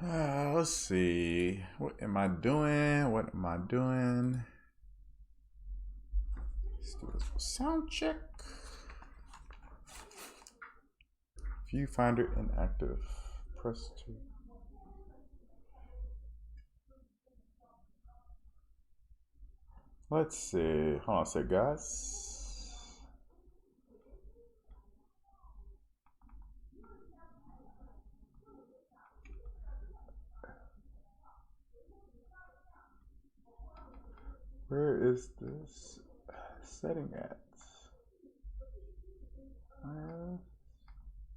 Let's see. What am I doing? What am I doing? Let's do this sound check. Viewfinder inactive. Press 2. Let's see. Hold on a sec, guys. Where is this setting at?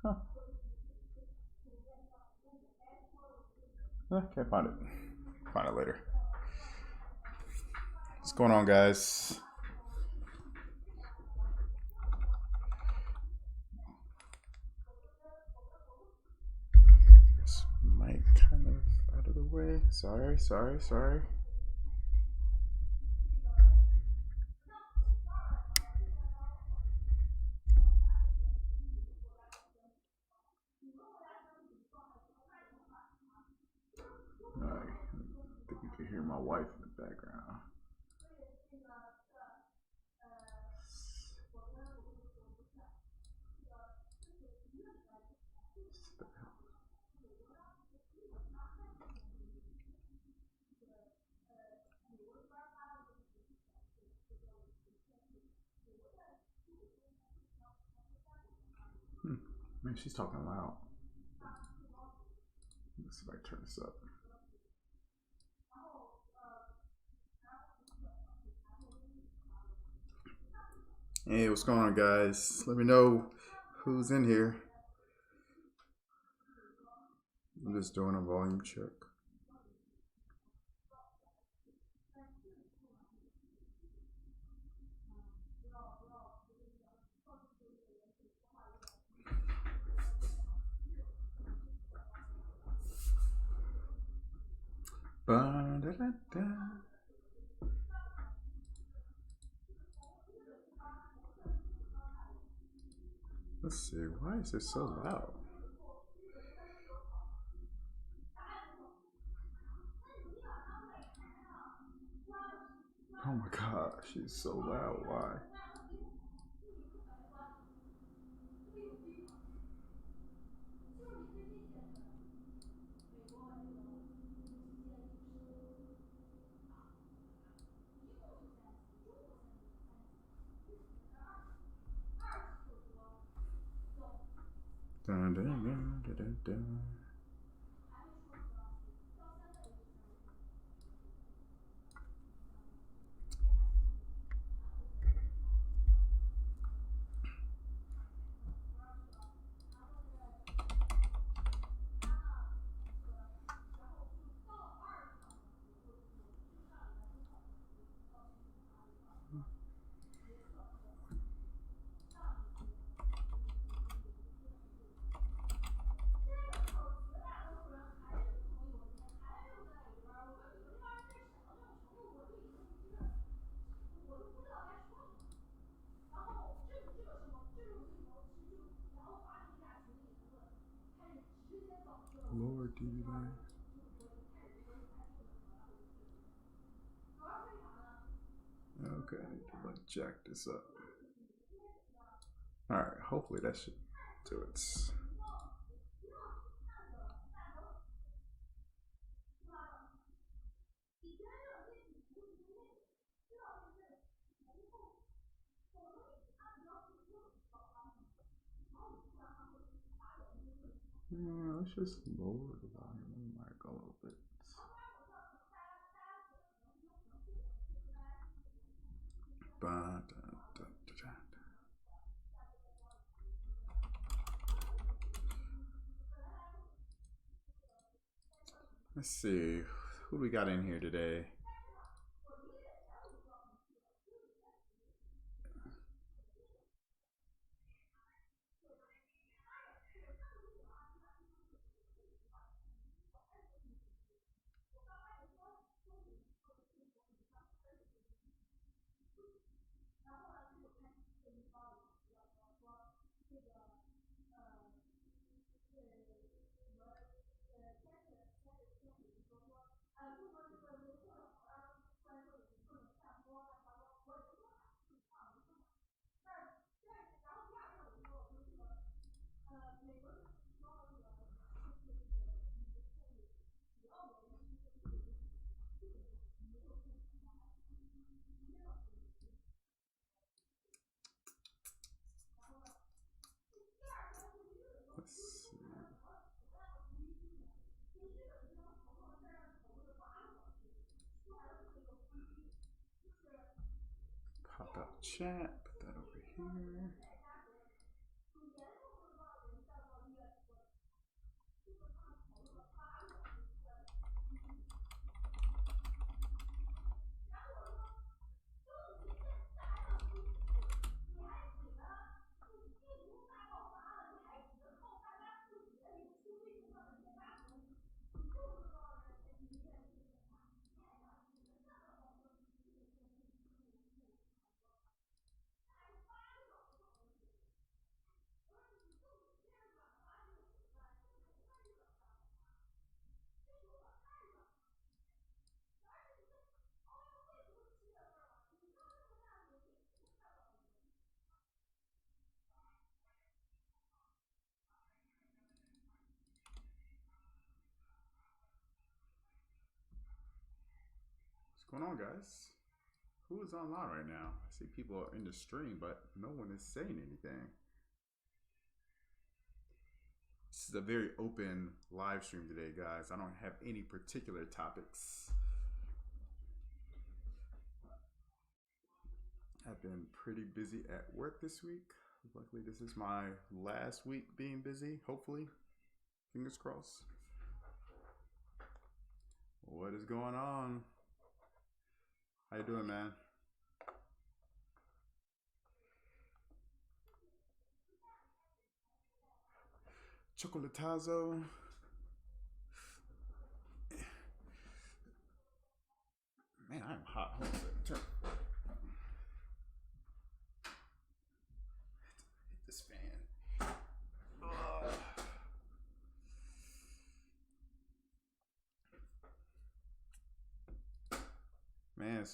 Huh. Can't find it. Find it later. What's going on, guys? This mic kind of out of the way. Sorry. I think you can hear my wife in the background. Man, she's talking loud. Let's see if I can turn this up. Hey, what's going on, guys? Let me know who's in here. I'm just doing a volume check. Ba-da-da-da. Let's see, why is it so loud? Oh my gosh, she's so loud. Why? Dun, dun, dun, dun, dun, dun. Lord, do you know? Okay, I need to like jack this up. Alright, hopefully that should do it. Yeah, let's just lower the volume of the mic a little bit. Let's see, who do we got in here today? chat. Put that over here. What's going on, guys? Who is online right now? I see people are in the stream, but no one is saying anything. This is a very open live stream today, guys. I don't have any particular topics. I've been pretty busy at work this week. Luckily, this is my last week being busy, hopefully. Fingers crossed. What is going on? How you doing, man? Chocolatazo. Man, I'm hot. Hold on a second. Turn. Hit this fan. Ugh. Man,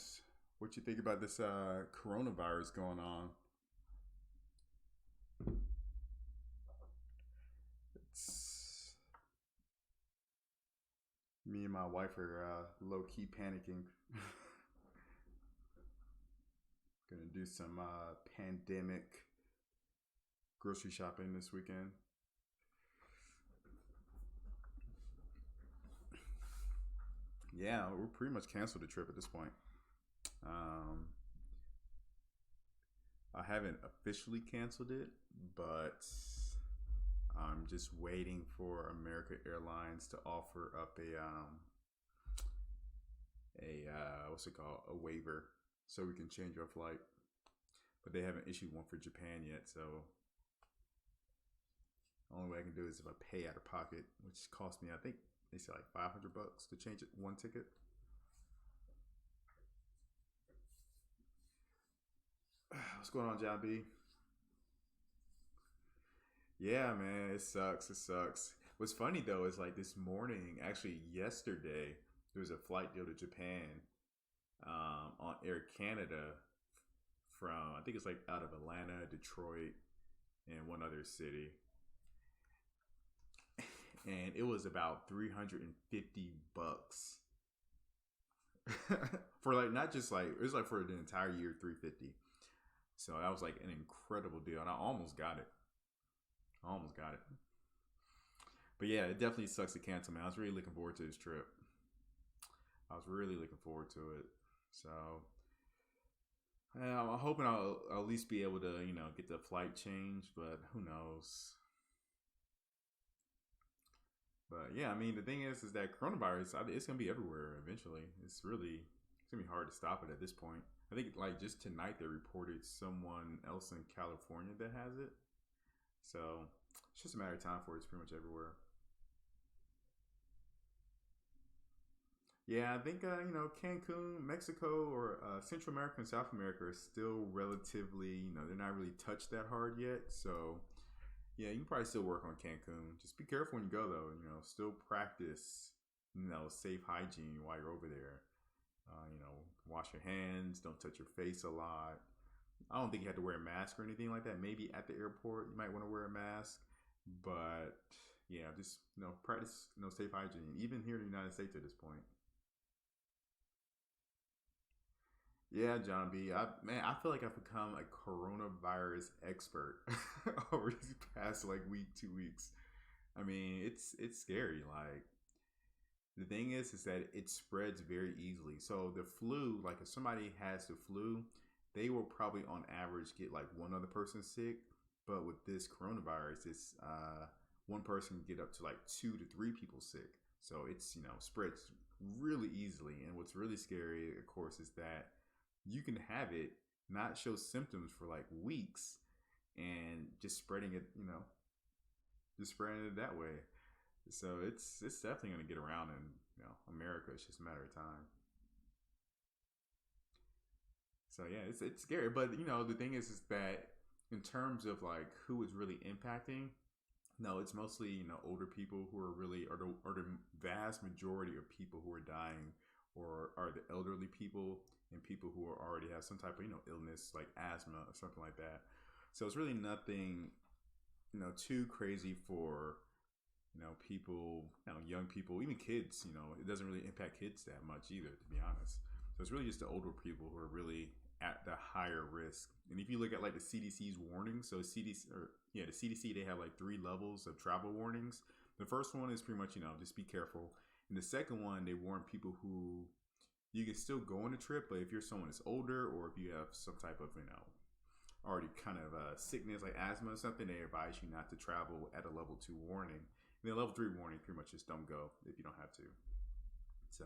what you think about this coronavirus going on? It's me and my wife are low-key panicking. Gonna do some pandemic grocery shopping this weekend. Yeah, we're pretty much canceled the trip at this point. I haven't officially canceled it, but I'm just waiting for American Airlines to offer up a what's it called, a waiver, so we can change our flight. But they haven't issued one for Japan yet, so the only way I can do it is if I pay out of pocket, which cost me, I think they said like $500 to change it one ticket. What's going on, John B? Yeah, man, it sucks. It sucks. What's funny though is like this morning, actually yesterday, there was a flight deal to Japan on Air Canada from, I think it's like out of Atlanta, Detroit, and one other city. And it was about $350 for like, not just like, it was like for the entire year, $350. So that was like an incredible deal, and I almost got it. But yeah, it definitely sucks to cancel, man. I was really looking forward to this trip. I was really looking forward to it. So yeah, I'm hoping I'll at least be able to, get the flight changed, but who knows? But yeah, I mean, the thing is that coronavirus, it's gonna be everywhere eventually. It's gonna be hard to stop it at this point. I think like just tonight they reported someone else in California that has it. So it's just a matter of time for it's pretty much everywhere. Yeah, I think Cancun, Mexico, or Central America and South America are still relatively, they're not really touched that hard yet. So yeah, you can probably still work on Cancun. Just be careful when you go though. Still practice, safe hygiene while you're over there. Wash your hands. Don't touch your face a lot. I don't think you have to wear a mask or anything like that. Maybe at the airport you might want to wear a mask, but yeah, just practice safe hygiene. Even here in the United States at this point. Yeah, John B. I feel like I've become a coronavirus expert over these past like week, 2 weeks. I mean, it's scary. Like the thing is that it spreads very easily. So the flu, like if somebody has the flu, they will probably on average get like one other person sick. But with this coronavirus, it's one person can get up to like 2 to 3 people sick. So it's, spreads really easily. And what's really scary, of course, is that you can have it, not show symptoms for like weeks, and just spreading it, just spreading it that way. So it's definitely going to get around in America. It's just a matter of time. So yeah, it's scary. But the thing is that in terms of like who is really impacting, no, it's mostly older people who are really are the vast majority of people who are dying, or are the elderly people and people who are already have some type of illness like asthma or something like that. So it's really nothing too crazy for people, young people, even kids. It doesn't really impact kids that much either, to be honest. So it's really just the older people who are really at the higher risk. And if you look at like the CDC's warnings, so the CDC, they have like 3 levels of travel warnings. The first one is pretty much just be careful, and the second one, they warn people who you can still go on a trip, but if you're someone that's older, or if you have some type of already kind of sickness like asthma or something, they advise you not to travel at a level 2 warning. And then level 3 warning, pretty much just don't go if you don't have to. So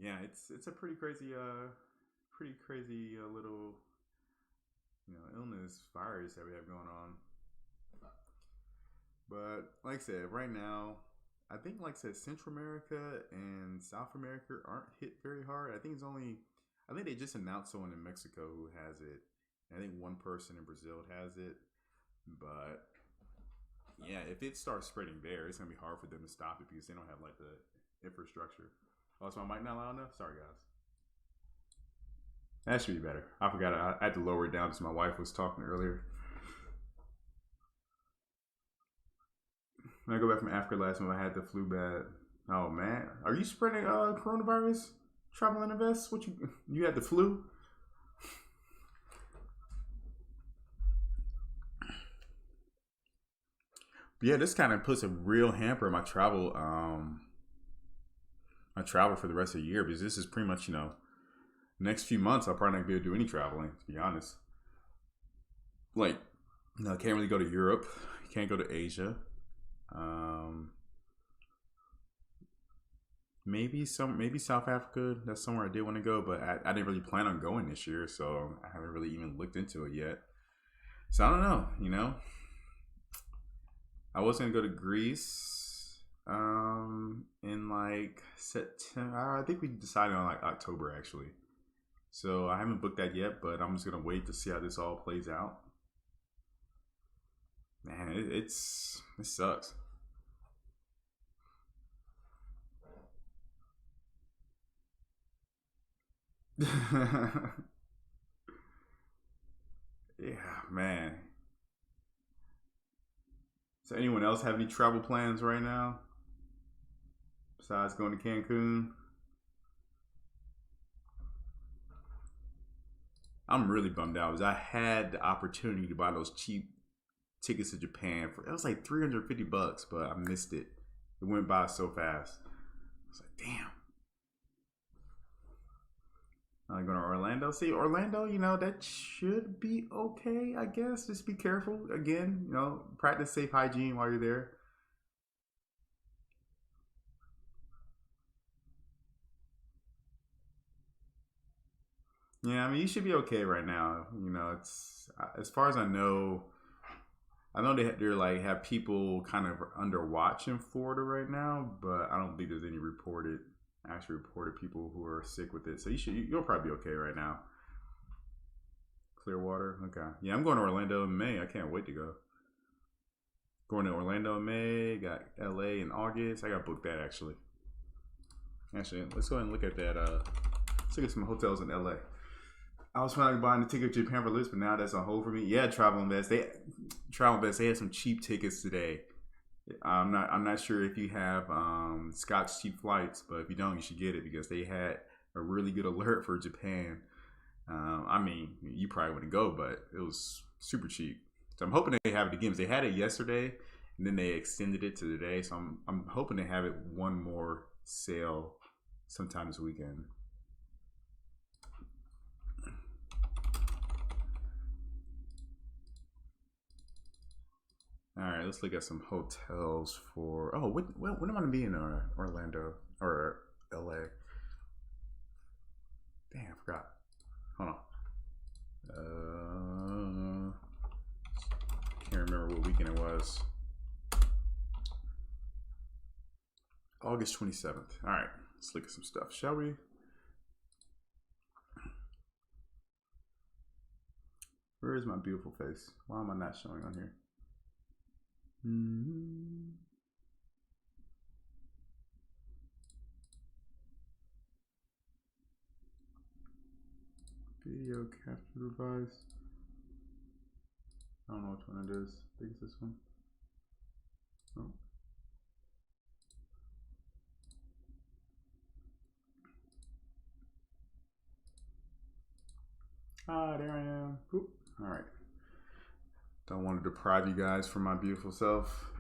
yeah, it's a pretty crazy little illness virus that we have going on. But like I said, right now, I think like I said, Central America and South America aren't hit very hard. I think they just announced someone in Mexico who has it. I think one person in Brazil has it. But yeah, if it starts spreading there, it's gonna be hard for them to stop it because they don't have like the infrastructure. Oh, is my mic not loud enough? Sorry, guys. That should be better. I forgot I had to lower it down because my wife was talking earlier. When I go back from Africa last month, I had the flu bad. Oh man, are you spreading coronavirus? Traveling in a vest? What you had the flu? Yeah, this kind of puts a real hamper in my travel for the rest of the year, because this is pretty much next few months I'll probably not be able to do any traveling, to be honest. Like, I can't really go to Europe, can't go to Asia. Um, maybe South Africa. That's somewhere I did want to go, but I didn't really plan on going this year, so I haven't really even looked into it yet. So I don't know. I was gonna go to Greece in like September. I think we decided on like October actually. So I haven't booked that yet, but I'm just gonna wait to see how this all plays out. Man, it sucks. Yeah, man. So anyone else have any travel plans right now besides going to Cancun? I'm really bummed out because I had the opportunity to buy those cheap tickets to Japan for it was like $350, but I missed it. It went by so fast. I was like, damn. I'm going to Orlando. See, Orlando, that should be okay, I guess. Just be careful. Again, practice safe hygiene while you're there. Yeah, I mean, you should be okay right now. It's as far as I know. I know they're like have people kind of under watch in Florida right now, but I don't think there's any actually reported people who are sick with it. So you'll probably be okay right now. Clearwater, okay. Yeah, I'm going to Orlando in May. I can't wait to go. Going to Orlando in May. Got LA in August. I got booked that actually. Actually, let's go ahead and look at that. Let's look at some hotels in LA. I was finally buying the ticket to Japan for Lisbon, but now that's on hold for me. Yeah, Travel Invest. They had some cheap tickets today. I'm not sure if you have Scott's cheap flights, but if you don't, you should get it because they had a really good alert for Japan. I mean, you probably wouldn't go, but it was super cheap. So I'm hoping they have it again. Because they had it yesterday, and then they extended it to today. So I'm hoping they have it one more sale sometime this weekend. All right, let's look at some hotels for. Oh, when am I gonna be in Orlando or LA? Damn, I forgot. Hold on. Can't remember what weekend it was. August 27th. All right, let's look at some stuff, shall we? Where is my beautiful face? Why am I not showing on here? Video capture device. I don't know which one it is. I think it's this one. Oh. Ah, there I am. Oop. All right. Don't want to deprive you guys from my beautiful self.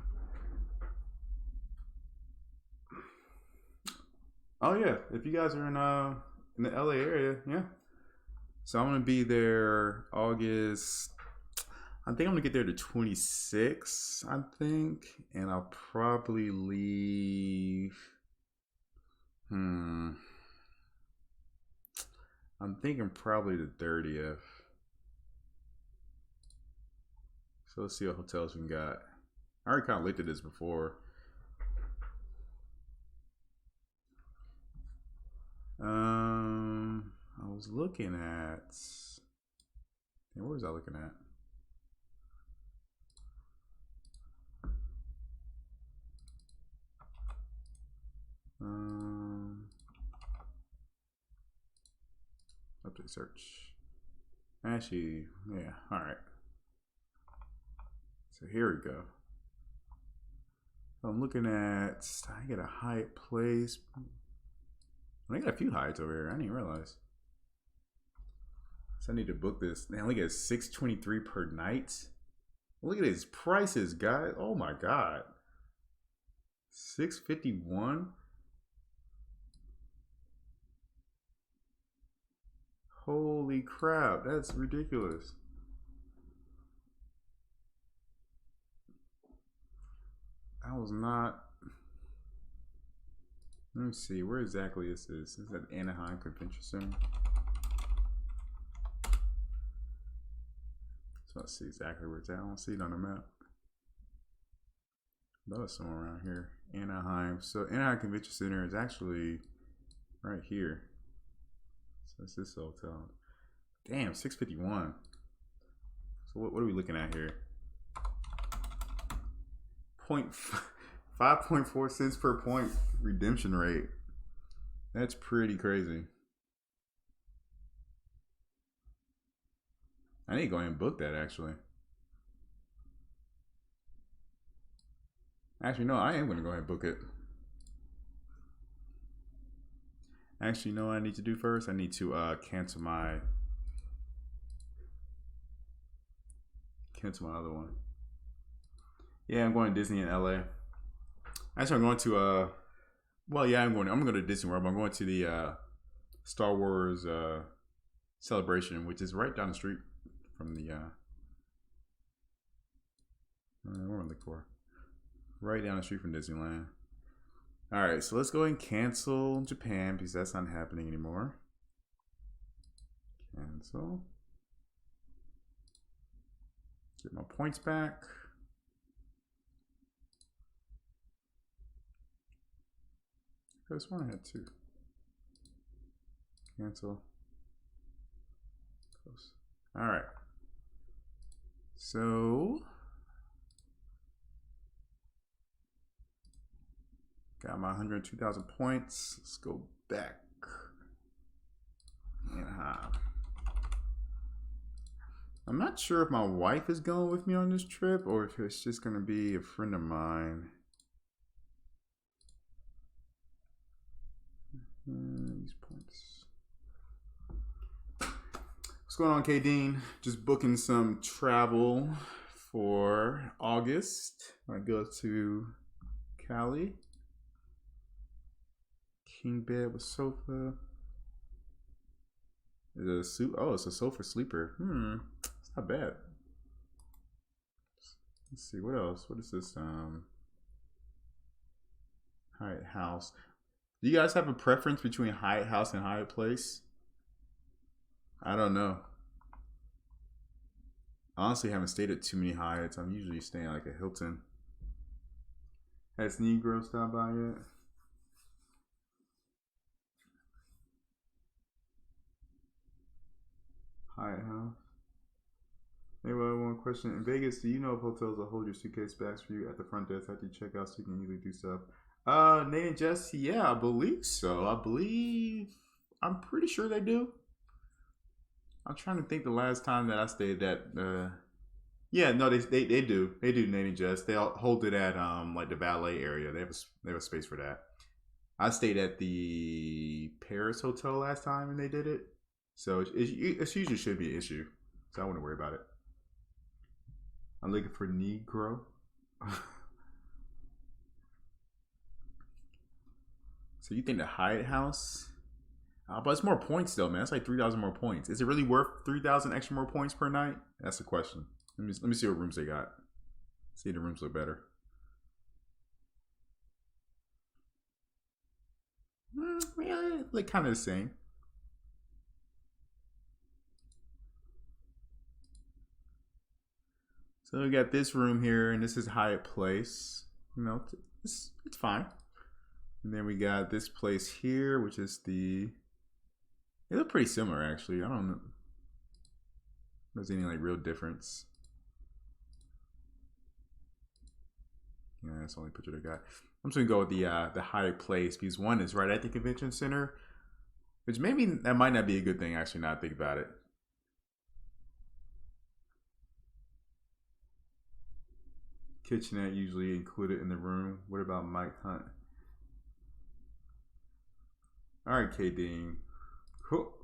Oh yeah, if you guys are in the LA area, yeah. So I'm gonna be there August. I think I'm gonna get there the 26th, I think, and I'll probably leave. I'm thinking probably the 30th. So let's see what hotels we got. I already kind of looked at this before. I was looking at. Where was I looking at? Update search. Actually, yeah. All right. So here we go. I'm looking at. I get a Hyatt Place. I got a few Hyatts over here. I didn't even realize. So I need to book this. Man, look at $623 per night. Look at his prices, guys. Oh my god. $651. Holy crap, that's ridiculous. I was not. Let me see, where exactly this is. This is at Anaheim Convention Center. So let's see exactly where it's at. I don't see it on the map. That was somewhere around here. Anaheim. So Anaheim Convention Center is actually right here. So it's this hotel. Damn, $651. So what are we looking at here? 5.4 cents per point redemption rate. That's pretty crazy. I need to go ahead and book that actually. Actually, no, I am going to go ahead and book it. Actually, you know what I need to do first? I need to cancel my other one. Yeah, I'm going to Disney in LA. Actually, I'm going to well, yeah, I'm going to Disney World, but I'm going to the Star Wars celebration, which is right down the street from the what am I looking for? Right down the street from Disneyland. All right, so let's go ahead and cancel Japan because that's not happening anymore. Cancel. Get my points back. I just want to have two. Cancel. Close. All right. So got my 102,000 points. Let's go back. Anaheim. I'm not sure if my wife is going with me on this trip or if it's just going to be a friend of mine. These points. What's going on, K Dean? Just booking some travel for August. I go to Cali. King bed with sofa. Is it a suit? Oh, it's a sofa sleeper. It's not bad. Let's see what else. What is this? Hyatt House. Do you guys have a preference between Hyatt House and Hyatt Place? I don't know. Honestly, I haven't stayed at too many Hyatts. I'm usually staying like a Hilton. Has Negro stopped by yet? Hyatt House. Anyway, one question. In Vegas, do you know if hotels will hold your suitcase bags for you at the front desk after you check out so you can easily do stuff? Nate and Jess, yeah, I believe so. I'm pretty sure they do. I'm trying to think the last time that I stayed at, yeah, no, they do. They do, Nate and Jess. They'll hold it at, like the valet area. They have a space for that. I stayed at the Paris hotel last time and they did it. So it usually should be an issue. So I wouldn't worry about it. I'm looking for Negro. So you think the Hyatt House? But it's more points though, man. It's like 3,000 more points. Is it really worth 3,000 extra more points per night? That's the question. Let me see what rooms they got. See if the rooms look better. Yeah, like kind of the same. So we got this room here, and this is Hyatt Place. You know, it's fine. And then we got this place here, which is the... They look pretty similar, actually. I don't know if there's any like real difference. Yeah, that's the only picture they got. I'm just gonna go with the Hyatt Place because one is right at the convention center, which maybe that might not be a good thing. Actually, not think about it. Kitchenette usually included in the room. What about Mike Hunt? All right, K Dean. Hook.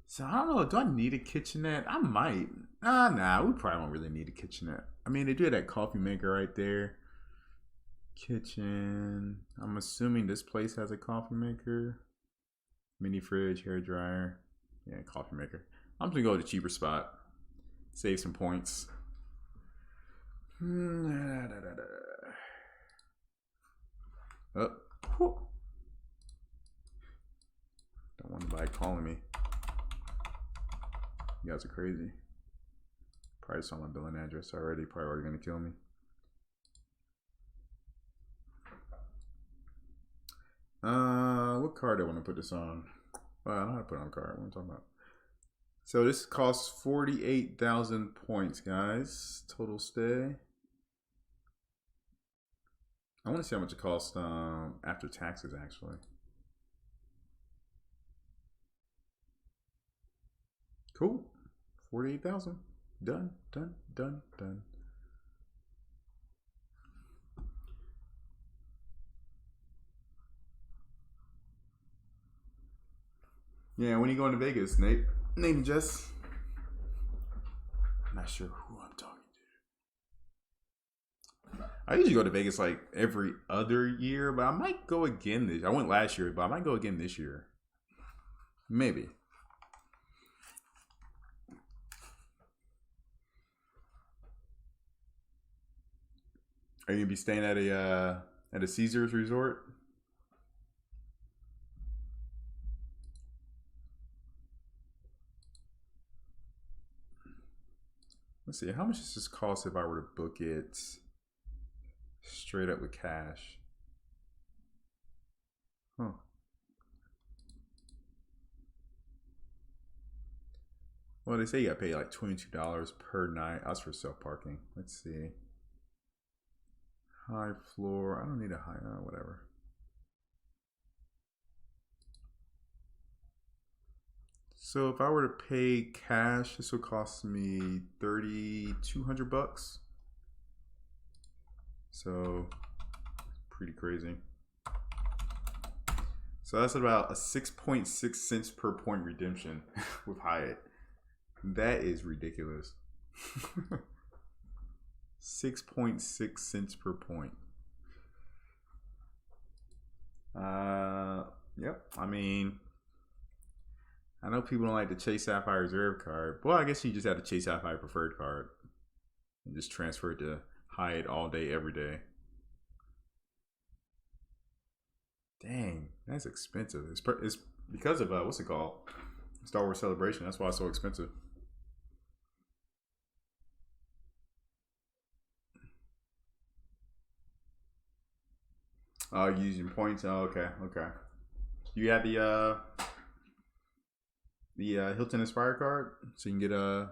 So I don't know. Do I need a kitchenette? I might. Nah. We probably won't really need a kitchenette. I mean, they do that coffee maker right there. Kitchen. I'm assuming this place has a coffee maker. Mini fridge, hair dryer. Yeah, coffee maker. I'm just gonna go to the cheaper spot. Save some points. Oh. Don't want anybody calling me. You guys are crazy. Probably saw my billing address already. Probably already gonna kill me. What card do I want to put this on? Well, I don't have to put it on a card. What am I talking about? So this costs 48,000 points, guys. Total stay. I want to see how much it costs after taxes, actually. Cool. 48,000. Done. Yeah, when you going to Vegas, Nate and Jess? I'm not sure who I'm talking to. I usually go to Vegas like every other year, but I might go again this. I went last year, but I might go again this year. Maybe. Are you gonna be staying at a Caesars resort? Let's see. How much does this cost if I were to book it straight up with cash? Huh. Well, they say you gotta pay like $22 per night. That's for self parking. Let's see. High floor. I don't need a high. Whatever. So if I were to pay cash, this would cost me $3,200. So pretty crazy. So that's about a 6.6 cents per point redemption with Hyatt. That is ridiculous. 6.6 cents per point. Yep. I mean, I know people don't like the Chase Sapphire Reserve card. Well, I guess you just have the Chase Sapphire Preferred card and just transfer it to Hyatt all day, every day. Dang, that's expensive. It's because of what's it called? Star Wars Celebration. That's why it's so expensive. Oh, using points. Oh, okay, okay. You have the Hilton Inspire card, so you can get a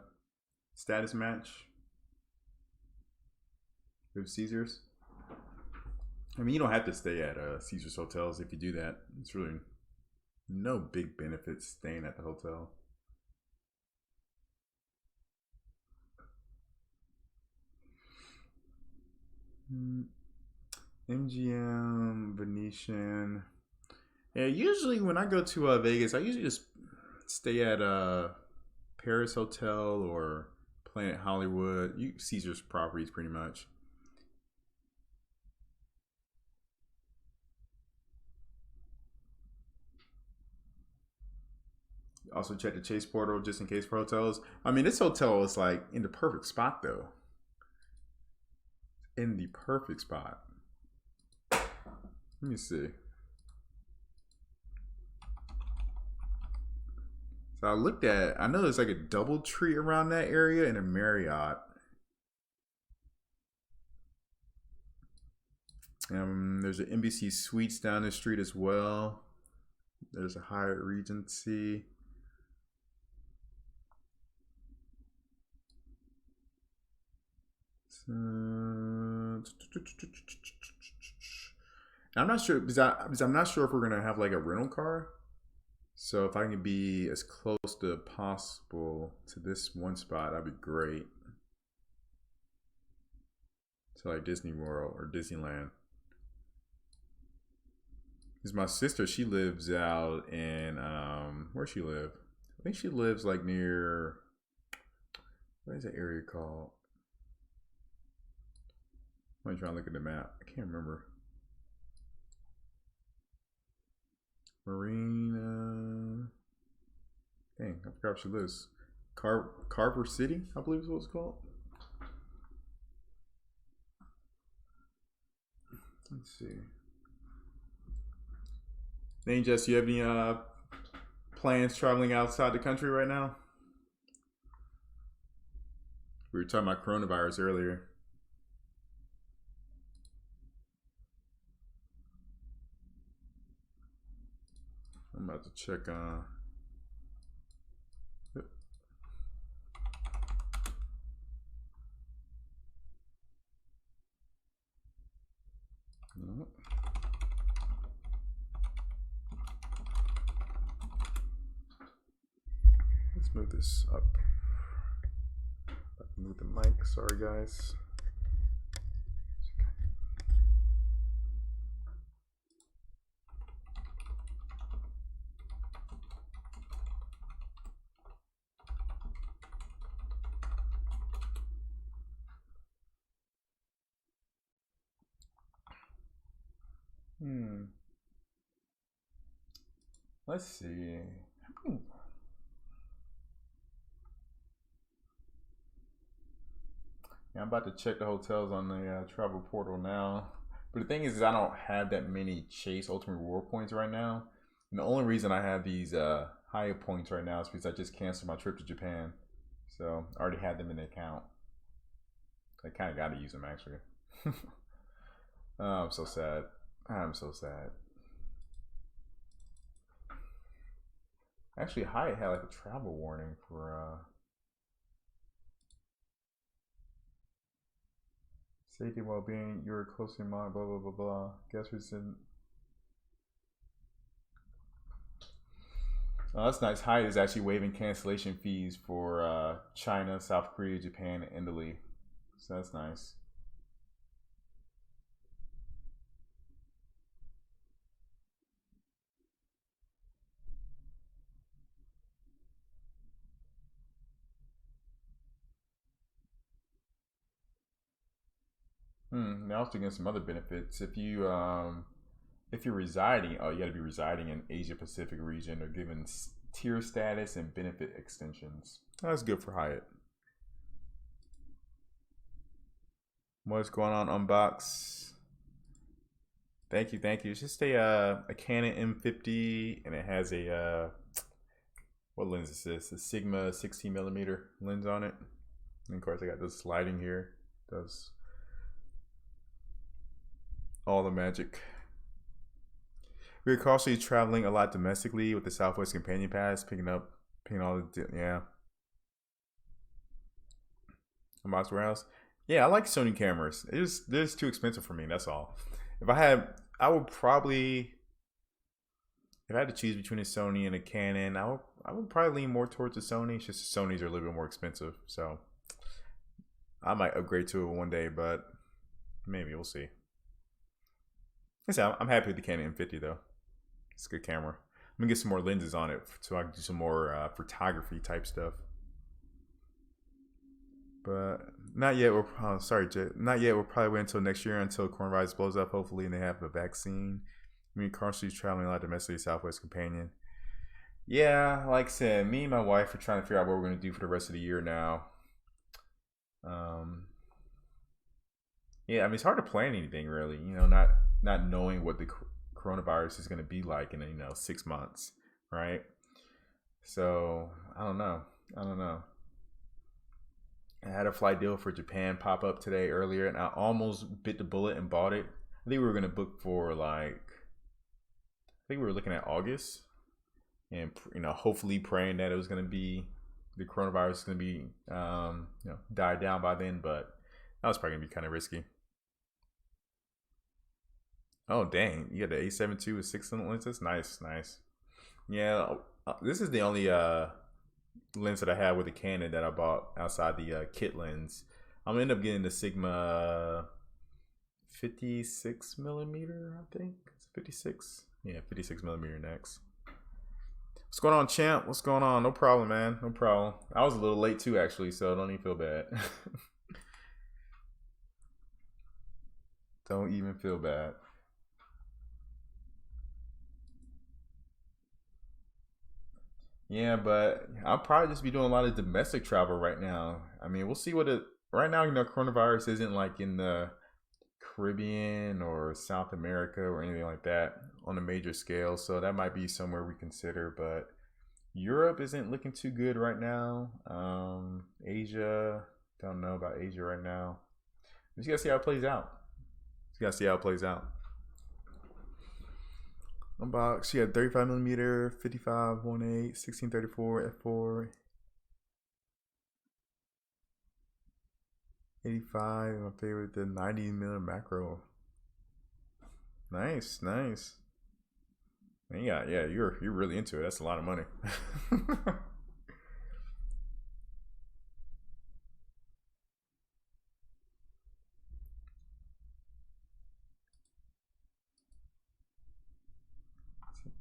status match with Caesars. I mean, you don't have to stay at Caesars hotels if you do that. It's really no big benefits staying at the hotel. MGM, Venetian. Yeah, usually when I go to Vegas, I usually just stay at Paris Hotel or Planet Hollywood. Caesar's properties pretty much. Also check the Chase portal just in case for hotels. I mean, this hotel is like in the perfect spot though. In the perfect spot. Let me see. So I know there's like a double tree around that area in a Marriott. There's an NBC Suites down the street as well. There's a Hyatt Regency. I'm not sure because I'm not sure if we're gonna have like a rental car. So if I can be as close to possible to this one spot, that'd be great. To like Disney World or Disneyland. Because my sister, she lives out in where she live? I think she lives like near what is that area called? I'm trying to look at the map. I can't remember. Marina. Dang, I forgot where she lives. Carver City, I believe is what it's called. Let's see. Name Jess, you have any plans traveling outside the country right now? We were talking about coronavirus earlier. I'm about to check on. Let's move this up. Move the mic. Sorry, guys. Let's see. Yeah, I'm about to check the hotels on the travel portal now. But the thing is I don't have that many Chase Ultimate Reward points right now. And the only reason I have these higher points right now is because I just canceled my trip to Japan. So I already had them in the account. I kind of got to use them actually. Oh, I'm so sad. I'm so sad. Actually, Hyatt had like a travel warning for safety and well-being. You're closely monitored. Blah blah blah blah. Guest recent. Oh, that's nice. Hyatt is actually waiving cancellation fees for China, South Korea, Japan, and Italy. So that's nice. They also get some other benefits if you're residing. Oh, you got to be residing in Asia Pacific region or given tier status and benefit extensions. That's good for Hyatt. What's going on, Unbox? Thank you, thank you. It's just a Canon M50, and it has a what lens is this? A Sigma 16mm lens on it. And of course, I got this sliding here. Does all the magic. We were cautiously traveling a lot domestically with the Southwest Companion Pass, picking all the yeah. Unbox Warehouse. Yeah, I like Sony cameras. They're just too expensive for me. That's all. I would probably, if I had to choose between a Sony and a Canon, I would probably lean more towards the Sony. It's just the Sonys are a little bit more expensive, so I might upgrade to it one day, but maybe we'll see. I'm happy with the Canon M50 though. It's a good camera. I'm gonna get some more lenses on it so I can do some more photography type stuff. But not yet. Not yet. We'll probably wait until next year until coronavirus blows up, hopefully, and they have a vaccine. I mean, Carl's traveling a lot domestically, Southwest Companion. Yeah, like I said, me and my wife are trying to figure out what we're going to do for the rest of the year now. Yeah, I mean, it's hard to plan anything really, not knowing what the coronavirus is going to be like in 6 months, right? So I don't know. I had a flight deal for Japan pop up today earlier, and I almost bit the bullet and bought it. I think we were going to book for I think we were looking at August, and hopefully praying that it was going to be, the coronavirus is going to be died down by then, but that was probably going to be kind of risky. Oh dang, you got the A7 II with 6 lenses. Nice. Yeah, this is the only lens that I have with a Canon that I bought outside the kit lens. I'm gonna end up getting the Sigma 56mm, I think. It's 56. Yeah, 56mm next. What's going on, champ? What's going on? No problem, man. No problem. I was a little late too, actually, so don't even feel bad. Don't even feel bad. Yeah, but I'll probably just be doing a lot of domestic travel right now. I mean, we'll see right now, coronavirus isn't like in the Caribbean or South America or anything like that on a major scale. So that might be somewhere we consider, but Europe isn't looking too good right now. Asia, don't know about Asia right now. Just gotta see how it plays out. Unbox. She had 35mm, 55, 1.8, 1634, f4, 85. My favorite, the 90mm macro. Nice. And yeah, you're really into it. That's a lot of money.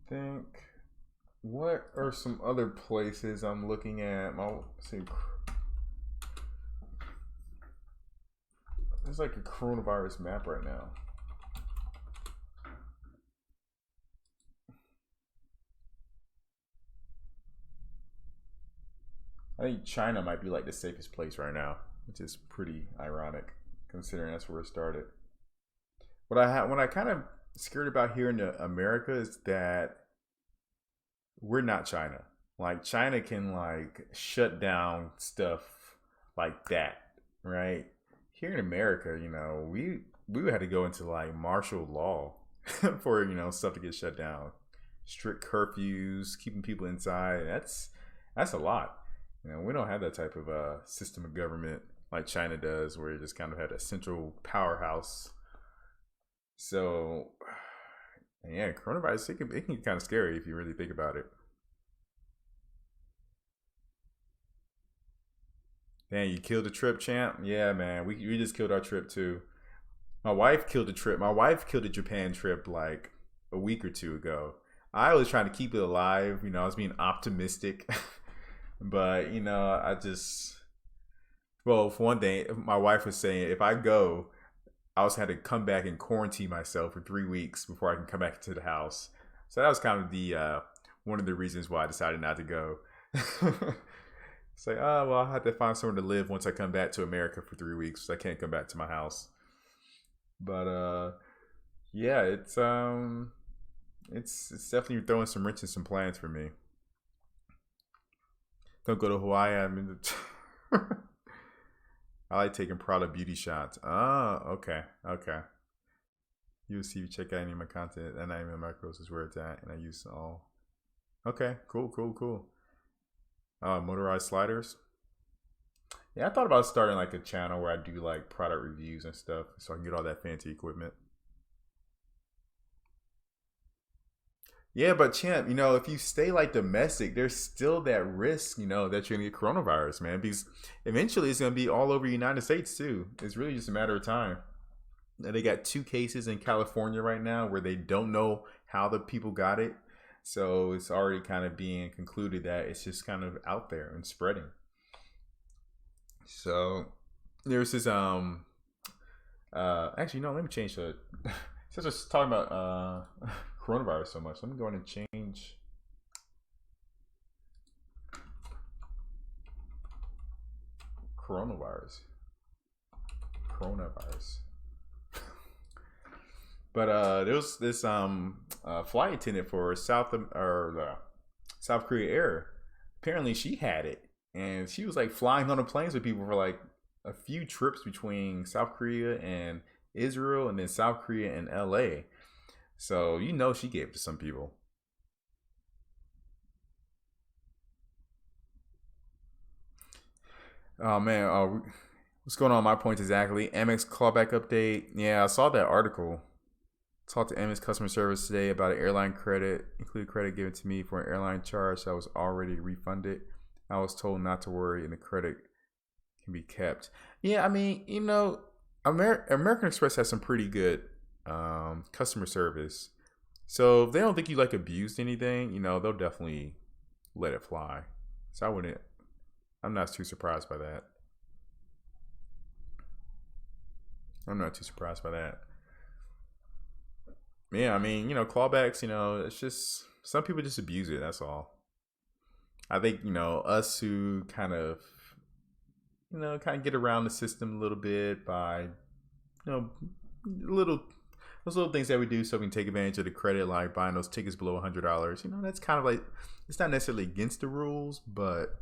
Think, what are some other places I'm looking at? There's like a coronavirus map right now. I think China might be like the safest place right now, which is pretty ironic considering that's where it started. What I kind of scared about here in America is that we're not China. Like China can shut down stuff like that, right? Here in America, we would have to go into martial law for stuff to get shut down. Strict curfews, keeping people inside. That's a lot. We don't have that type of system of government like China does, where you just kind of had a central powerhouse. So yeah, coronavirus, it can be kind of scary if you really think about it. Damn, you killed the trip, champ? Yeah, man, we just killed our trip too. My wife killed the trip. My wife killed the Japan trip like a week or two ago. I was trying to keep it alive. I was being optimistic. But, for one thing, my wife was saying if I go, I also had to come back and quarantine myself for 3 weeks before I can come back to the house. So that was kind of the one of the reasons why I decided not to go. It's like, oh well, I have to find somewhere to live once I come back to America for 3 weeks. So I can't come back to my house. But yeah, it's definitely throwing some wrench in some plans for me. Don't go to Hawaii. I mean, I like taking product beauty shots. Oh, okay, okay. You will see if you check out any of my content, and I even macros is where it's at, and I use all. Okay, cool, cool, cool. Motorized sliders. Yeah, I thought about starting like a channel where I do like product reviews and stuff, so I can get all that fancy equipment. Yeah, but champ, if you stay like domestic, there's still that risk, that you're gonna get coronavirus, man. Because eventually it's gonna be all over the United States too. It's really just a matter of time. And they got 2 cases in California right now where they don't know how the people got it. So it's already kind of being concluded that it's just kind of out there and spreading. So there's this actually no, let me change the since I was talking about coronavirus so much, let me go ahead and change coronavirus. But there was this flight attendant for South Korea Air. Apparently, she had it, and she was like flying on the planes with people for like a few trips between South Korea and Israel, and then South Korea and LA. So she gave it to some people. Oh man, what's going on? My point exactly. Amex clawback update. Yeah, I saw that article. Talked to Amex customer service today about an airline credit, included credit given to me for an airline charge that was already refunded. I was told not to worry, and the credit can be kept. Yeah, I mean, American Express has some pretty good customer service. So if they don't think you like abused anything, they'll definitely let it fly. So I'm not too surprised by that. Yeah, I mean, clawbacks, it's just some people just abuse it. That's all. I think, us who kind of get around the system a little bit by, little those little things that we do so we can take advantage of the credit, like buying those tickets below $100. That's kind of like, it's not necessarily against the rules, but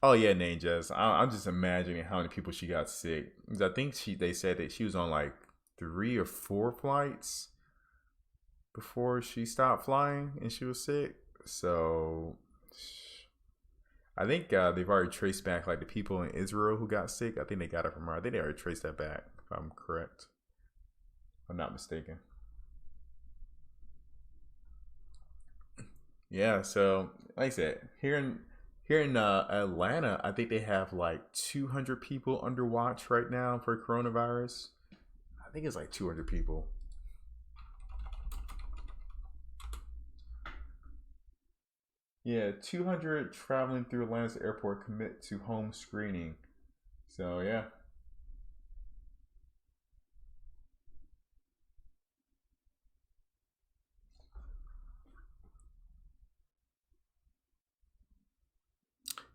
oh yeah, Nate Jess. I'm just imagining how many people she got sick. I think they said that she was on like 3 or 4 flights before she stopped flying and she was sick. So I think they've already traced back like the people in Israel who got sick. I think they got it from her. I think they already traced that back, if I'm correct. If I'm not mistaken. Yeah, so like I said, here in Atlanta, I think they have like 200 people under watch right now for coronavirus. I think it's like 200 people. Yeah, 200 traveling through Atlanta's airport commit to home screening. So yeah.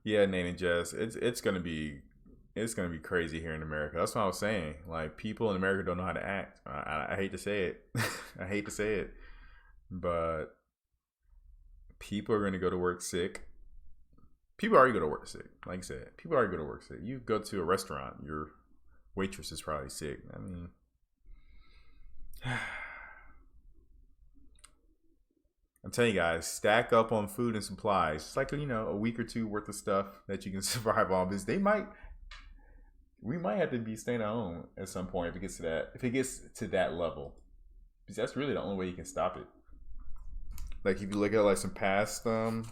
Yeah, Nate and Jess, it's gonna be crazy here in America. That's what I was saying. Like people in America don't know how to act. I hate to say it. I hate to say it, but people are gonna go to work sick. People already go to work sick. Like I said, people already go to work sick. You go to a restaurant, your waitress is probably sick. I mean, I'm telling you guys, stack up on food and supplies. It's like a week or two worth of stuff that you can survive on. Because we might have to be staying at home at some point if it gets to that. If it gets to that level, because that's really the only way you can stop it. Like if you look at like some past pandemics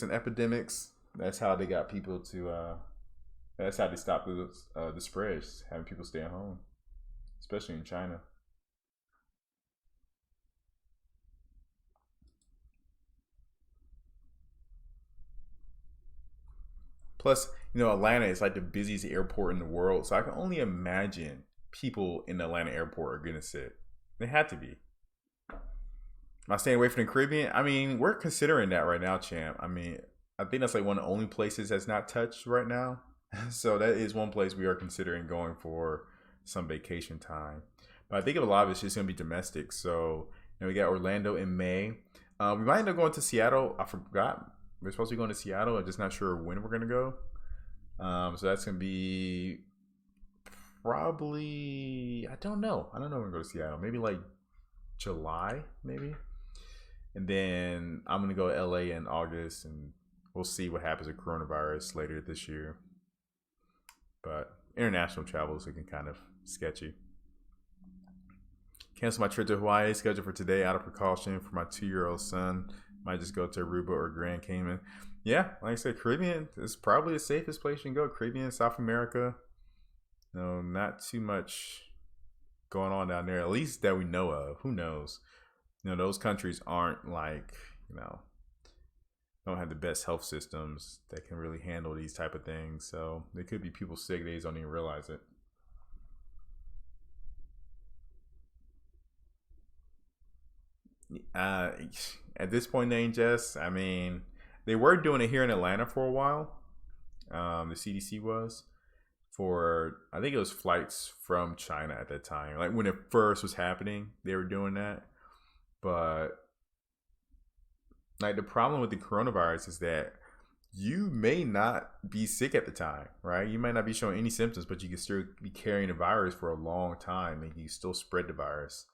and epidemics, that's how they got people to. That's how they stopped the spread, having people stay at home, especially in China. Plus, Atlanta is like the busiest airport in the world, so I can only imagine people in the Atlanta airport are gonna sit. They had to be. Am I staying away from the Caribbean? I mean, we're considering that right now, champ. I mean, I think that's like one of the only places that's not touched right now. So that is one place we are considering going for some vacation time. But I think a lot of it's just going to be domestic. So, we got Orlando in May. We might end up going to Seattle. I forgot. We're supposed to be going to Seattle. I'm just not sure when we're going to go. So that's going to be probably, I don't know. I don't know when we're going to go to Seattle. Maybe like July, maybe. And then I'm going to go to LA in August, and we'll see what happens with coronavirus later this year. But international travel is looking kind of sketchy. Cancel my trip to Hawaii, scheduled for today out of precaution for my 2-year-old son. Might just go to Aruba or Grand Cayman. Yeah, like I said, Caribbean is probably the safest place you can go. Caribbean, South America. Not too much going on down there, at least that we know of. Who knows? Those countries aren't like, don't have the best health systems that can really handle these type of things. So there could be people sick, they just don't even realize it. At this point, Jess, I mean, they were doing it here in Atlanta for a while. The CDC was for, I think it was flights from China at that time. Like when it first was happening, they were doing that. But like the problem with the coronavirus is that you may not be sick at the time, right? You might not be showing any symptoms, but you can still be carrying the virus for a long time and you still spread the virus.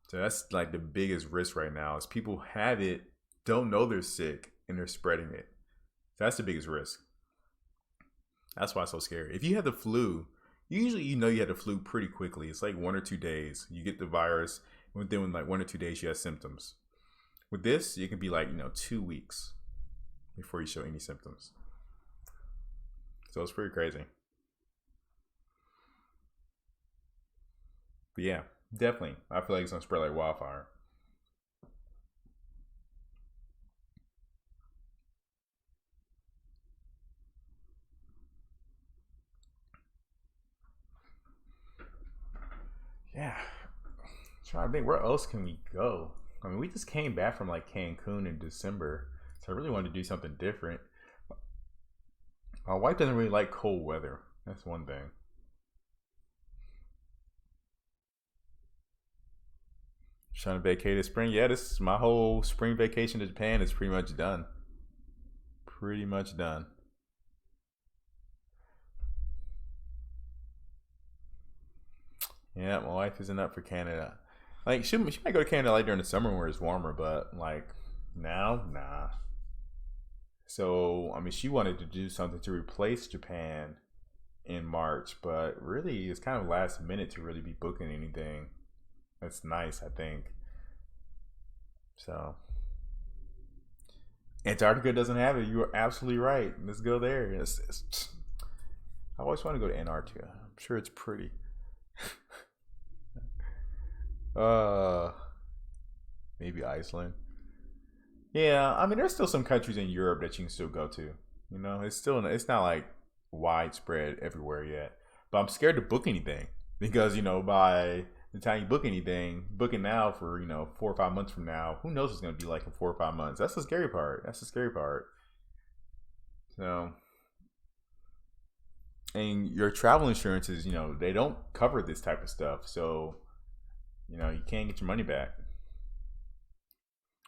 So that's like the biggest risk right now is people have it, don't know they're sick, and they're spreading it. So that's the biggest risk. That's why it's so scary. If you had the flu, usually you had the flu pretty quickly. It's like 1 or 2 days. You get the virus, within like 1 or 2 days you have symptoms. With this, it can be like 2 weeks before you show any symptoms. So it's pretty crazy. But yeah, definitely. I feel like it's gonna spread like wildfire. Yeah. Trying to think, where else can we go? I mean, we just came back from like Cancun in December, so I really wanted to do something different. My wife doesn't really like cold weather. That's one thing. Trying to vacate this spring. Yeah, this my whole spring vacation to Japan is pretty much done. Pretty much done. Yeah, my wife isn't up for Canada. Like she might go to Canada like during the summer where it's warmer, but like now, nah. So I mean, she wanted to do something to replace Japan in March, but really it's kind of last minute to really be booking anything. That's nice, I think. So Antarctica doesn't have it. You are absolutely right. Let's go there. I always want to go to Antarctica. I'm sure it's pretty. Uh, Maybe Iceland. Yeah, I mean, there's still some countries in Europe that you can still go to. It's not like widespread everywhere yet. But I'm scared to book anything because by the time you book anything, book it now for 4 or 5 months from now. Who knows what's gonna be like in 4 or 5 months? That's the scary part. That's the scary part. So, and your travel insurances, they don't cover this type of stuff. So, you can't get your money back.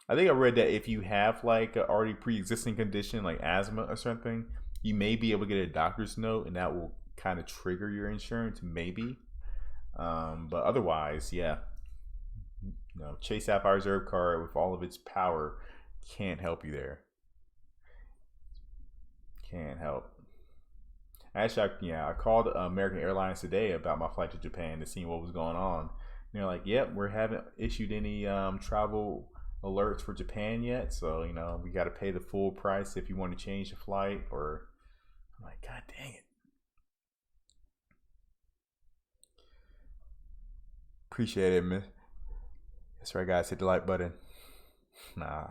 I think I read that if you have like a already pre-existing condition like asthma or something, you may be able to get a doctor's note, and that will kind of trigger your insurance, maybe. But otherwise, yeah, Chase Sapphire Reserve card with all of its power can't help you there. Can't help. Actually, I called American Airlines today about my flight to Japan to see what was going on. And they're like, "Yep, we haven't issued any travel alerts for Japan yet, so we got to pay the full price if you want to change the flight." Or I'm like, God dang it! Appreciate it, man. That's right, guys. Hit the like button. Nah.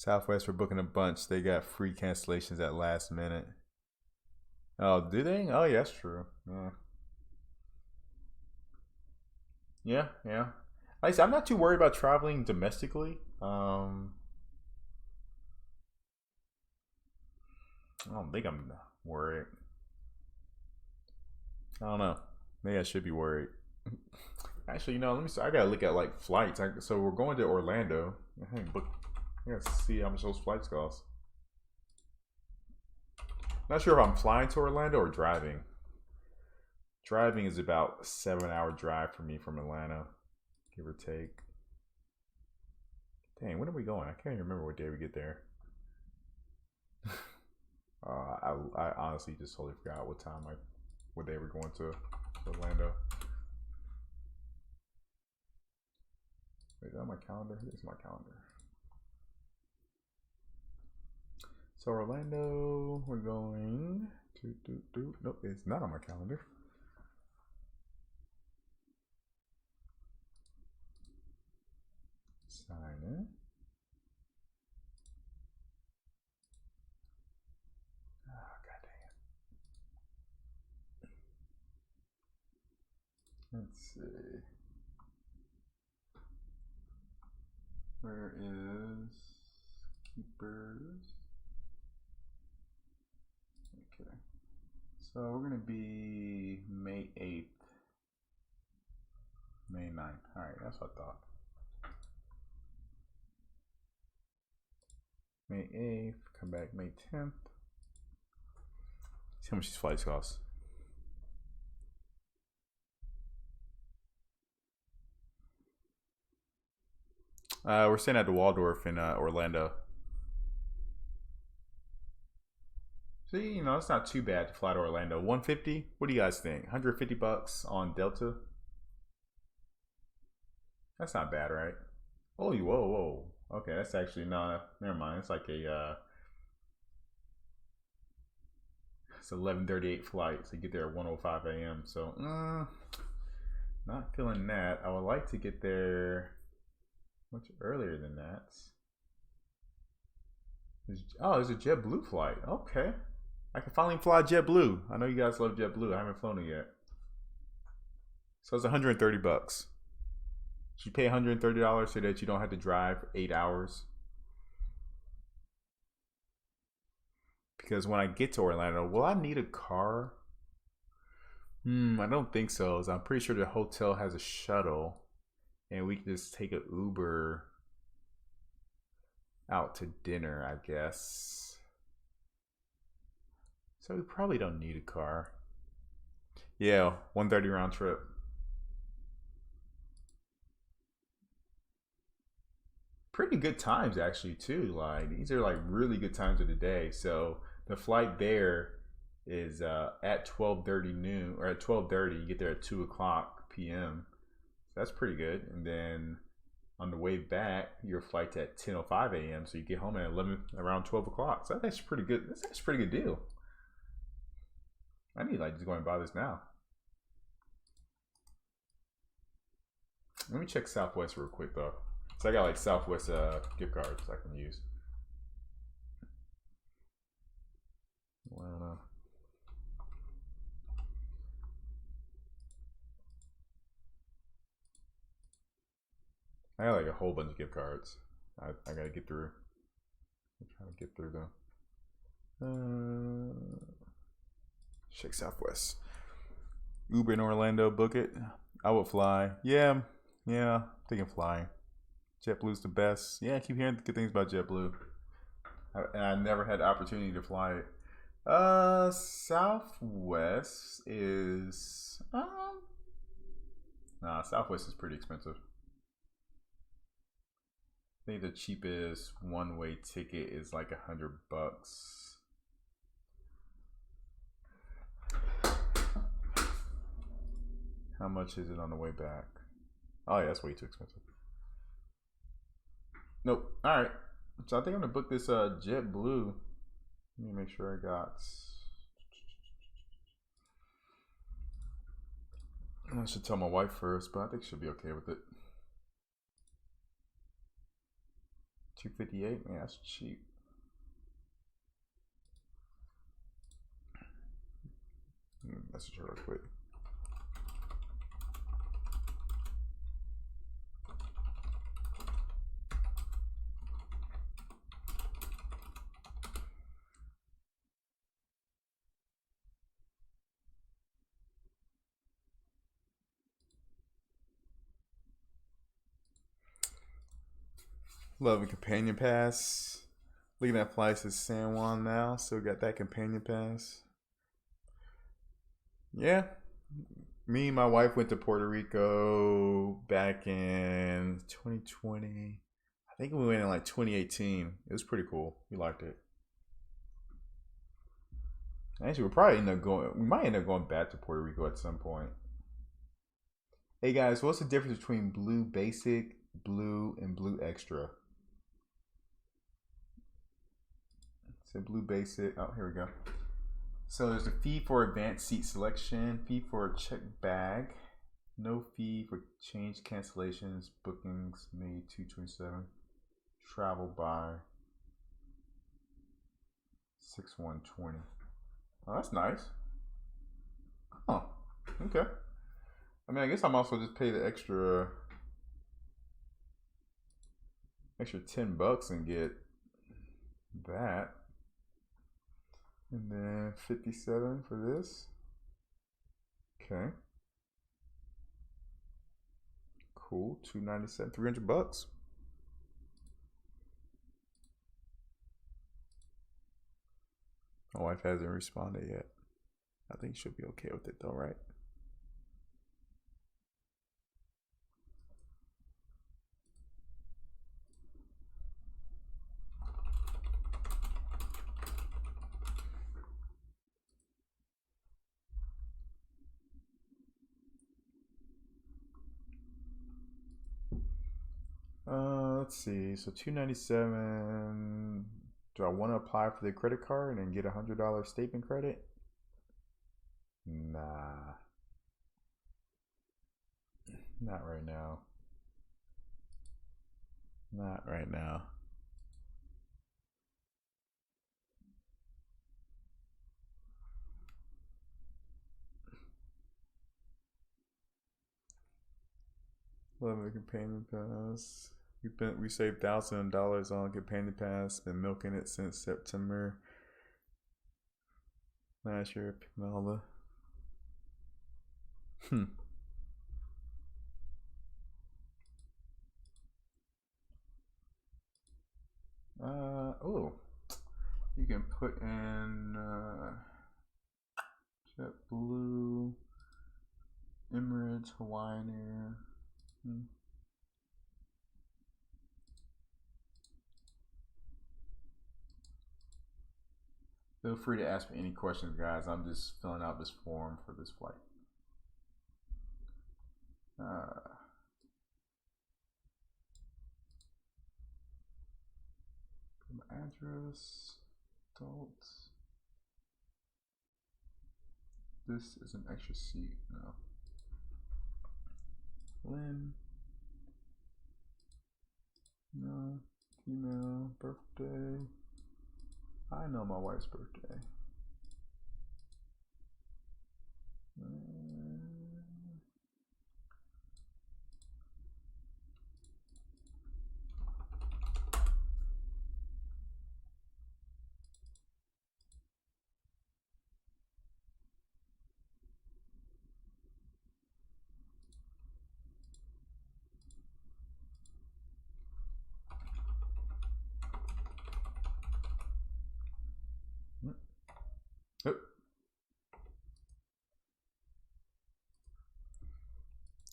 Southwest for booking a bunch. They got free cancellations at last minute. Oh, do they? Oh, yeah, that's true. Yeah. Yeah, yeah. Like I said, I'm not too worried about traveling domestically. I don't think I'm worried. I don't know. Maybe I should be worried. Actually, let me see. I gotta look at like flights. So we're going to Orlando. I gotta see how much those flights cost. Not sure if I'm flying to Orlando or driving. Driving is about a 7-hour drive for me from Atlanta, give or take. Dang, when are we going? I can't even remember what day we get there. I honestly just totally forgot what day we're going to Orlando. Wait, is that my calendar? Here's my calendar. So Orlando, we're going to. Nope, it's not on my calendar. Sign in. Oh, god dang it. Let's see. Where is Keepers? Okay. So we're going to be May 8th. May 9th. Alright, that's what I thought. May 8th, come back May 10th. See how much these flights cost. We're staying at the Waldorf in Orlando. See, it's not too bad to fly to Orlando. 150? What do you guys think? 150 bucks on Delta? That's not bad, right? Oh, whoa. Okay, that's actually not. Never mind. It's like it's 11:38 flight, so you get there at 1:05 a.m. So, not feeling that. I would like to get there much earlier than that. There's a JetBlue flight. Okay, I can finally fly JetBlue. I know you guys love JetBlue. I haven't flown it yet. So it's 130 bucks. You pay $130 so that you don't have to drive 8 hours. Because when I get to Orlando, will I need a car? I don't think so. I'm pretty sure the hotel has a shuttle, and we can just take an Uber out to dinner, I guess. So we probably don't need a car. Yeah, 130 round trip. Pretty good times actually too. Like these are like really good times of the day. So the flight there is at 12:30 noon or at 12:30. You get there at 2:00 p.m. So that's pretty good. And then on the way back, your flight's at 10:05 a.m. So you get home at around 12 o'clock. So that's pretty good. That's a pretty good deal. I need like just go and buy this now. Let me check Southwest real quick though. So I got like Southwest gift cards I can use. I don't know. I got like a whole bunch of gift cards. I gotta get through. I'm trying to get through them. Check Southwest. Uber in Orlando, book it. I would fly. Yeah, thinking flying. JetBlue's the best. Yeah, I keep hearing good things about JetBlue. And I never had the opportunity to fly it. Southwest is Southwest is pretty expensive. I think the cheapest one-way ticket is like $100. How much is it on the way back? Oh yeah, that's way too expensive. Nope. All right. So I think I'm gonna book this JetBlue. Let me make sure I got. I should tell my wife first, but I think she'll be okay with it. $258. Man, that's cheap. Message her real quick. Loving companion pass. Looking at flights to San Juan now. Still got that companion pass. Yeah. Me and my wife went to Puerto Rico back in 2020. I think we went in like 2018. It was pretty cool. We liked it. Actually, we might end up going back to Puerto Rico at some point. Hey guys, what's the difference between blue basic, blue, and blue extra? So blue basic. Oh, here we go. So there's a fee for advanced seat selection, fee for a checked bag, no fee for change cancellations, bookings made 227, travel by 6120. Oh, that's nice. Oh, okay. I mean, I guess I'm also just pay the extra $10 and get that. And then 57 for this. Okay. Cool. 297, $300. My wife hasn't responded yet. I think she'll be okay with it though, right? Let's see. So 297. Do I want to apply for the credit card and get $100 statement credit? Nah. Not right now. Not right now. Love a companion pass. We saved $1,000 on companion pass. Been milking it since September last year. Pimela. Oh, you can put in JetBlue, Emirates, Hawaiian Air. Feel free to ask me any questions, guys. I'm just filling out this form for this flight. Address, adults. This is an extra seat. No. Lynn. No. Email. Birthday. I know my wife's birthday.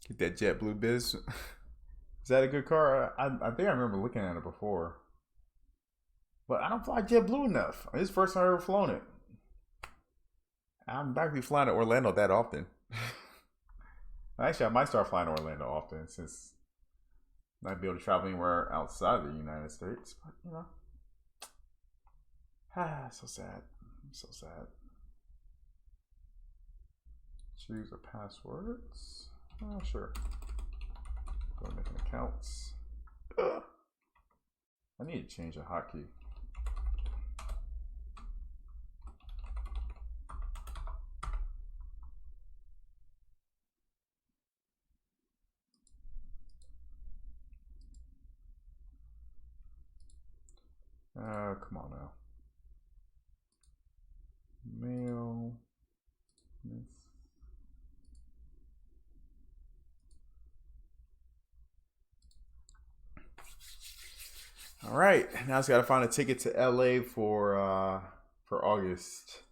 Get that JetBlue biz. Is that a good car? I think I remember looking at it before. But I don't fly JetBlue enough. This is the first time I've ever flown it. I'm not actually flying to Orlando that often. Actually, I might start flying to Orlando often since I might be able to travel anywhere outside of the United States. But, you know. So sad. So sad. Choose the passwords. Oh, sure. Go making accounts. I need to change the hotkey. Come on now. Mail. Miss. All right, now I just gotta find a ticket to LA for August.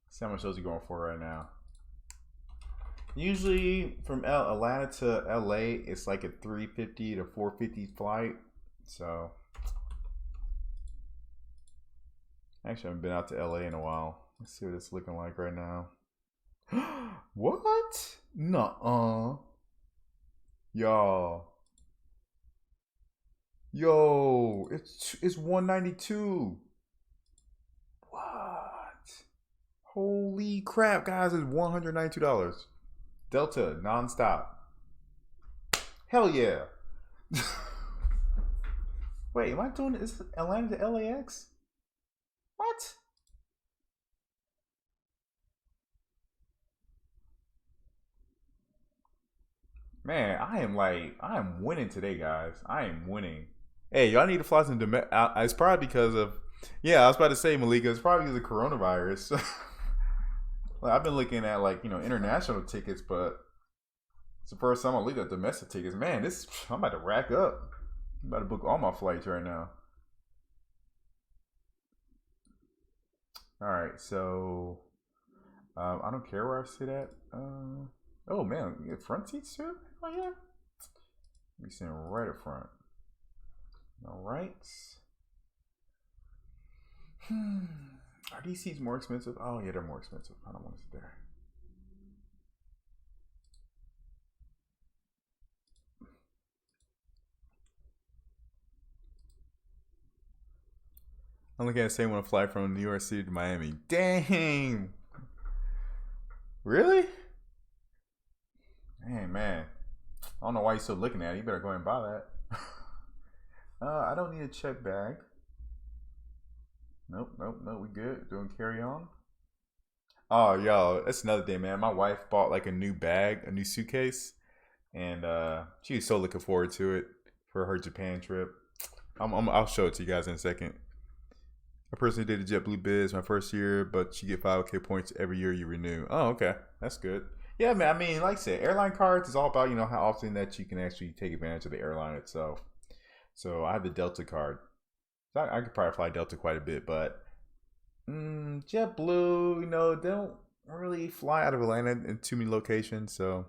See how much those are going for right now. Usually from Atlanta to LA, it's like a 350 to 450 flight. So actually, I haven't been out to LA in a while. Let's see what it's looking like right now. What? Nuh-uh. Y'all. Yo, it's 192. What? Holy crap, guys! It's $192. Delta nonstop. Hell yeah. Wait, am I doing this? Atlanta to LAX? What? Man, I am winning today, guys. I am winning. Hey, y'all need to fly some it's probably because of, yeah, I was about to say, Malika, it's probably because of coronavirus. Like, I've been looking at, like, international tickets, but it's the first time I looked at domestic tickets. Man, I'm about to rack up. I'm about to book all my flights right now. All right, so I don't care where I sit at. Oh man, you get front seats too? Oh yeah. We sitting right up front. All right. Are these seats more expensive? Oh yeah, they're more expensive. I don't want to sit there. I'm looking at saying when I fly from New York City to Miami. Dang. Really? Hey man. I don't know why you're still looking at it. You better go and buy that. I don't need a check bag. Nope. We good. Doing carry on. Oh, yo, that's another thing, man. My wife bought like a new bag, a new suitcase, and she was so looking forward to it for her Japan trip. I'll show it to you guys in a second. I personally did a JetBlue Biz my first year, but you get 5K points every year you renew. Oh, okay, that's good. Yeah, man. I mean, like I said, airline cards is all about how often that you can actually take advantage of the airline itself. So I have the Delta card. So I could probably fly Delta quite a bit, but JetBlue, they don't really fly out of Atlanta in too many locations. So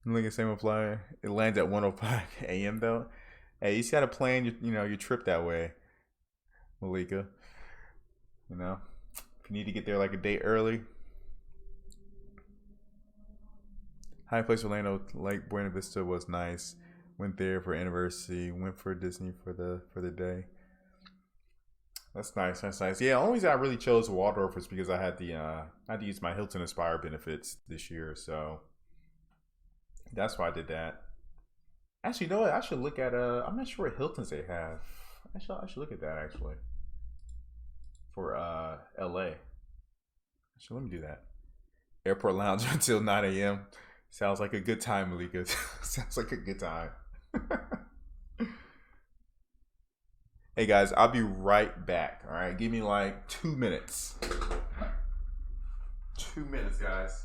Lincoln same will fly. It lands at 1:05 a.m. though. Hey, you just gotta plan your trip that way, Malika. If you need to get there like a day early. High Place Orlando, Lake Buena Vista was nice. Went there for anniversary. Went for Disney for the day. That's nice. That's nice. Yeah, the only reason I really chose Waldorf was because I had to use my Hilton Aspire benefits this year, so that's why I did that. Actually, you know what? I should look at I'm not sure what Hiltons they have. I should look at that actually for LA. Actually, let me do that. Airport lounge until 9 a.m. Sounds like a good time, Malika. Sounds like a good time. Hey guys, I'll be right back. All right, give me like 2 minutes. 2 minutes, guys.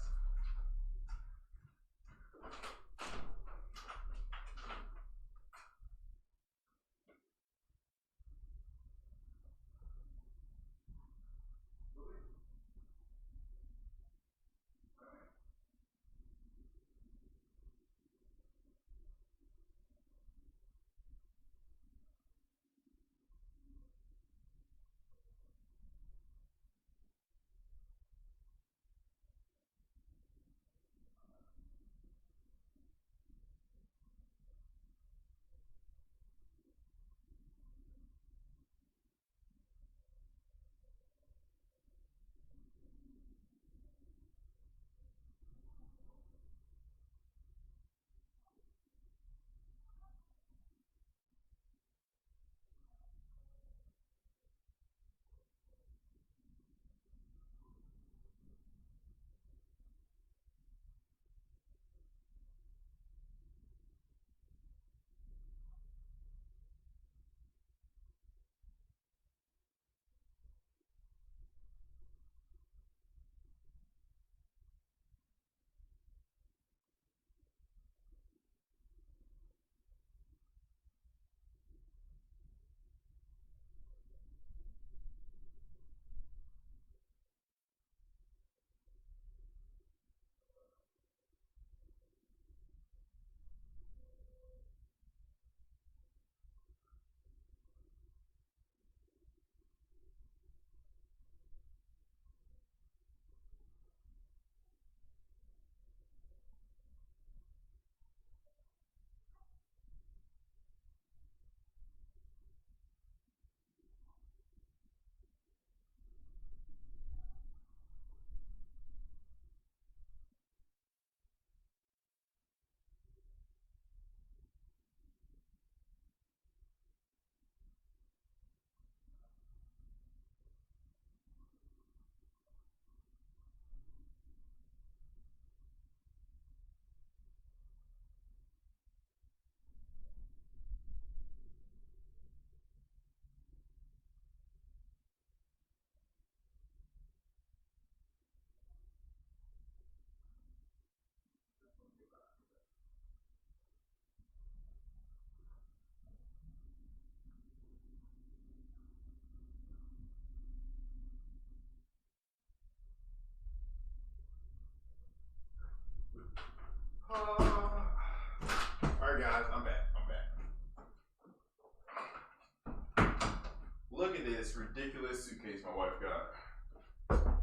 at this ridiculous suitcase my wife got.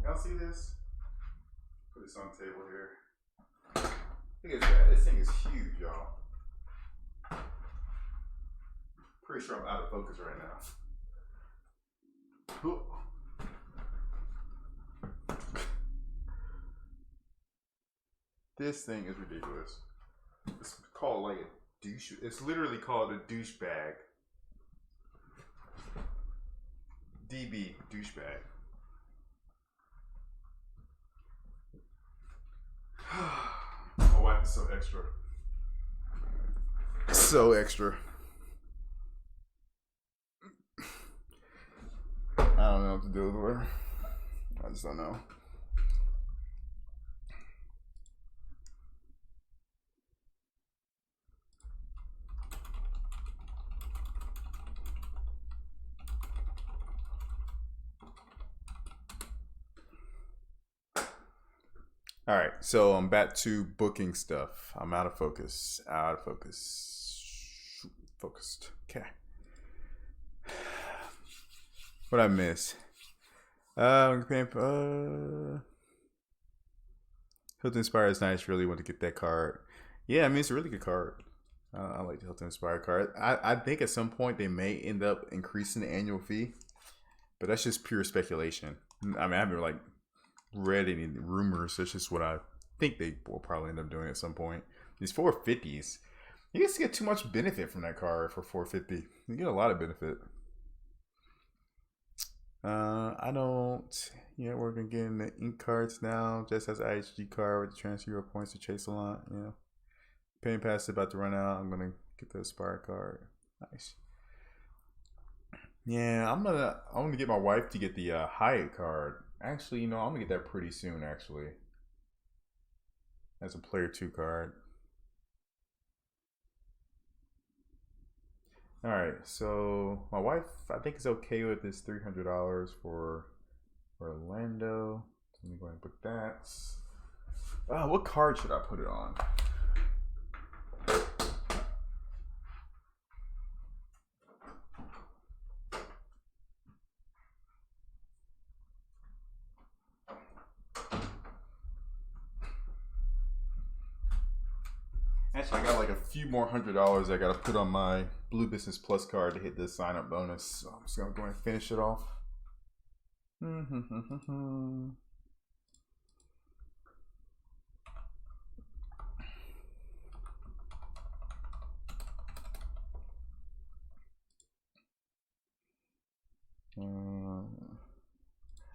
Y'all see this? Put this on the table here. Look at that. This thing is huge, y'all. Pretty sure I'm out of focus right now. This thing is ridiculous. It's called like a douche. It's literally called a douche bag. DB douchebag. My wife is so extra. So extra. I don't know what to do with her. I just don't know. All right, so I'm back to booking stuff. I'm out of focus. Out of focus. Focused. Okay. What I miss? Hilton Inspire is nice. Really want to get that card. Yeah, I mean, it's a really good card. I like the Hilton Inspire card. I think at some point they may end up increasing the annual fee, but that's just pure speculation. I mean, I haven't like read any rumors. That's just what I think they will probably end up doing at some point. These 450s, you just get too much benefit from that card for 450. You get a lot of benefit. I don't. Yeah, we're gonna get the ink cards now. Just as IHG card with the transfer your points to Chase a lot. Yeah, Paying Pass is about to run out. I'm gonna get the Aspire card. Nice. Yeah, I'm gonna get my wife to get the Hyatt card. Actually, you know, I'm gonna get that pretty soon. Actually, as a player 2 card. All right, so my wife, I think, is okay with this $300 for Orlando. So let me go ahead and book that. What card should I put it on? Actually, I got like a few more $100 I gotta put on my Blue Business Plus card to hit the sign up bonus. So I'm just gonna go and finish it off.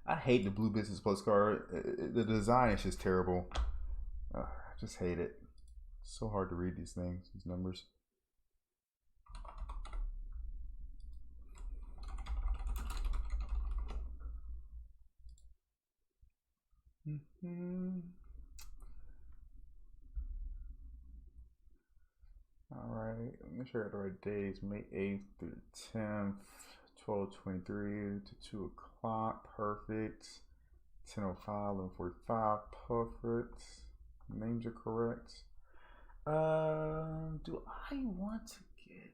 I hate the Blue Business Plus card. The design is just terrible. I just hate it. It's so hard to read these things, these numbers. All right, make sure I got the right days. May 8th through the 10th, 12:23 to 2 o'clock. Perfect. 10:05, 11:45. Perfect. Names are correct. Do I want to get?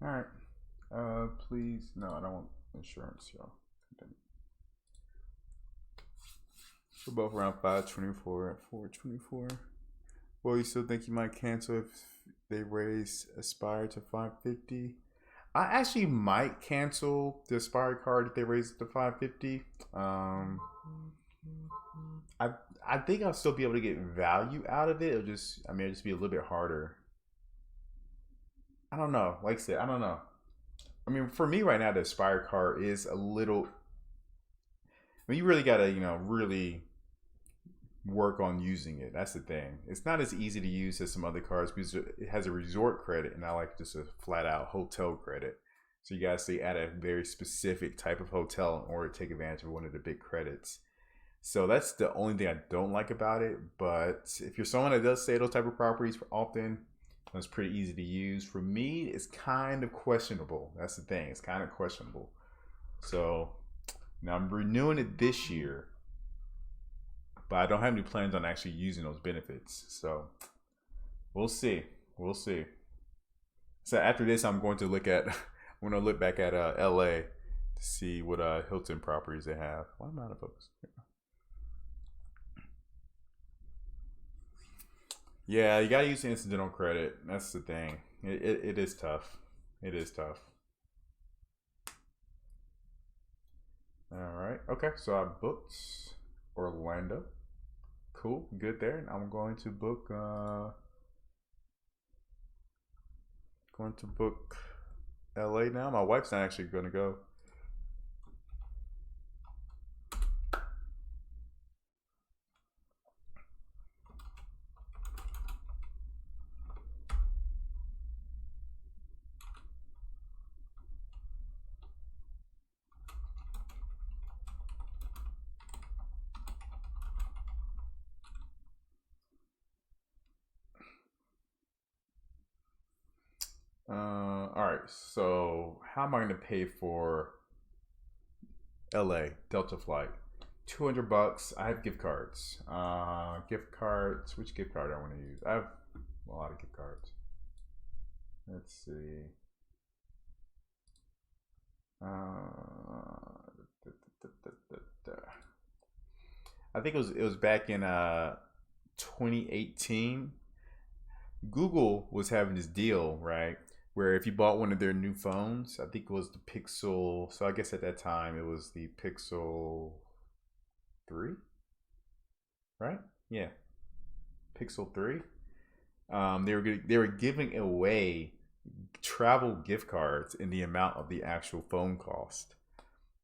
All right. Please. No, I don't want insurance, y'all. We're both around 524 at 424. Well, you still think you might cancel if they raise Aspire to 550? I actually might cancel the Aspire card if they raise it to 550. I think I'll still be able to get value out of it. It'll just be a little bit harder. I don't know. Like I said, I don't know. I mean, for me right now, the Aspire card is a little. I mean, you really gotta, really work on using it. That's the thing. It's not as easy to use as some other cards because it has a resort credit, and I like just a flat out hotel credit. So you guys see add a very specific type of hotel in order to take advantage of one of the big credits. So that's the only thing I don't like about it. But if you're someone that does stay those type of properties often, it's pretty easy to use. For me, it's kind of questionable. That's the thing. It's kind of questionable. So now I'm renewing it this year, but I don't have any plans on actually using those benefits. So we'll see. We'll see. So after this, I'm going to look back at LA to see what Hilton properties they have. Why am I out of focus? Yeah, you gotta use the incidental credit. That's the thing. It is tough. It is tough. All right. Okay. So I booked Orlando. Cool. Good there. And I'm going to book. LA now. My wife's not actually going to go. All right. So how am I going to pay for LA Delta flight? $200. I have gift cards. Gift cards. Which gift card I want to use? I have a lot of gift cards. Let's see. I think it was back in 2018. Google was having this deal, right? Where if you bought one of their new phones, I think it was the Pixel. So I guess at that time it was the Pixel 3, right? Yeah, Pixel 3. They were giving away travel gift cards in the amount of the actual phone cost.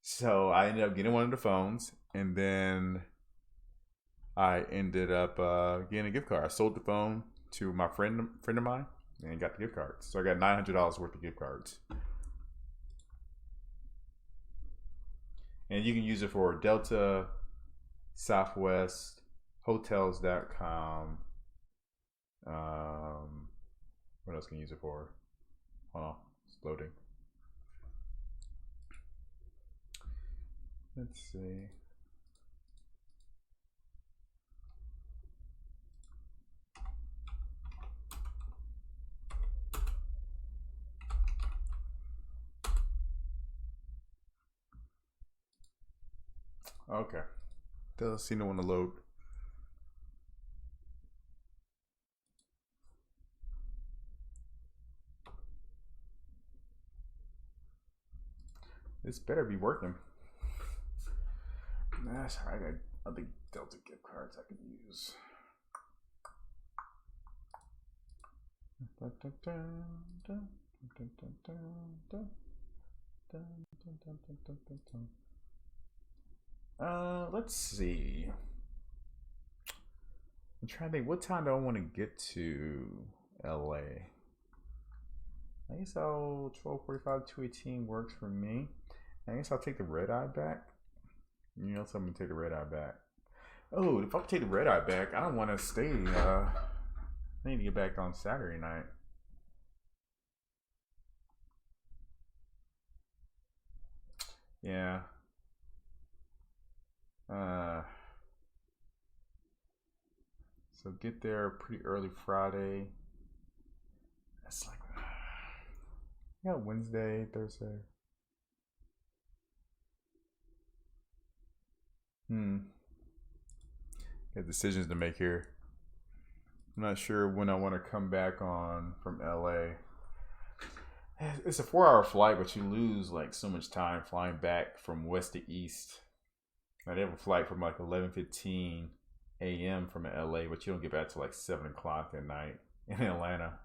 So I ended up getting one of the phones, and then I ended up getting a gift card. I sold the phone to my friend of mine and got the gift cards. So I got $900 worth of gift cards. And you can use it for Delta, Southwest, Hotels.com. What else can you use it for? Hold on, it's loading. Let's see. Okay. Doesn't seem to want to load. This better be working. That's all right. I got other Delta gift cards I can use. Let's see. I'm trying to think. What time do I want to get to LA? I guess 12:45, 2:18 works for me. I guess I'll take the red eye back. You know, so I'm gonna take the red eye back. Oh, if I take the red eye back, I don't want to stay. I need to get back on Saturday night. Yeah. So get there pretty early Friday. That's like, yeah, Wednesday, Thursday. Got decisions to make here. I'm not sure when I want to come back on from LA. It's a 4-hour flight, but you lose like so much time flying back from west to east. Now, they have a flight from like 11:15 a.m. from LA, but you don't get back to like 7 o'clock at night in Atlanta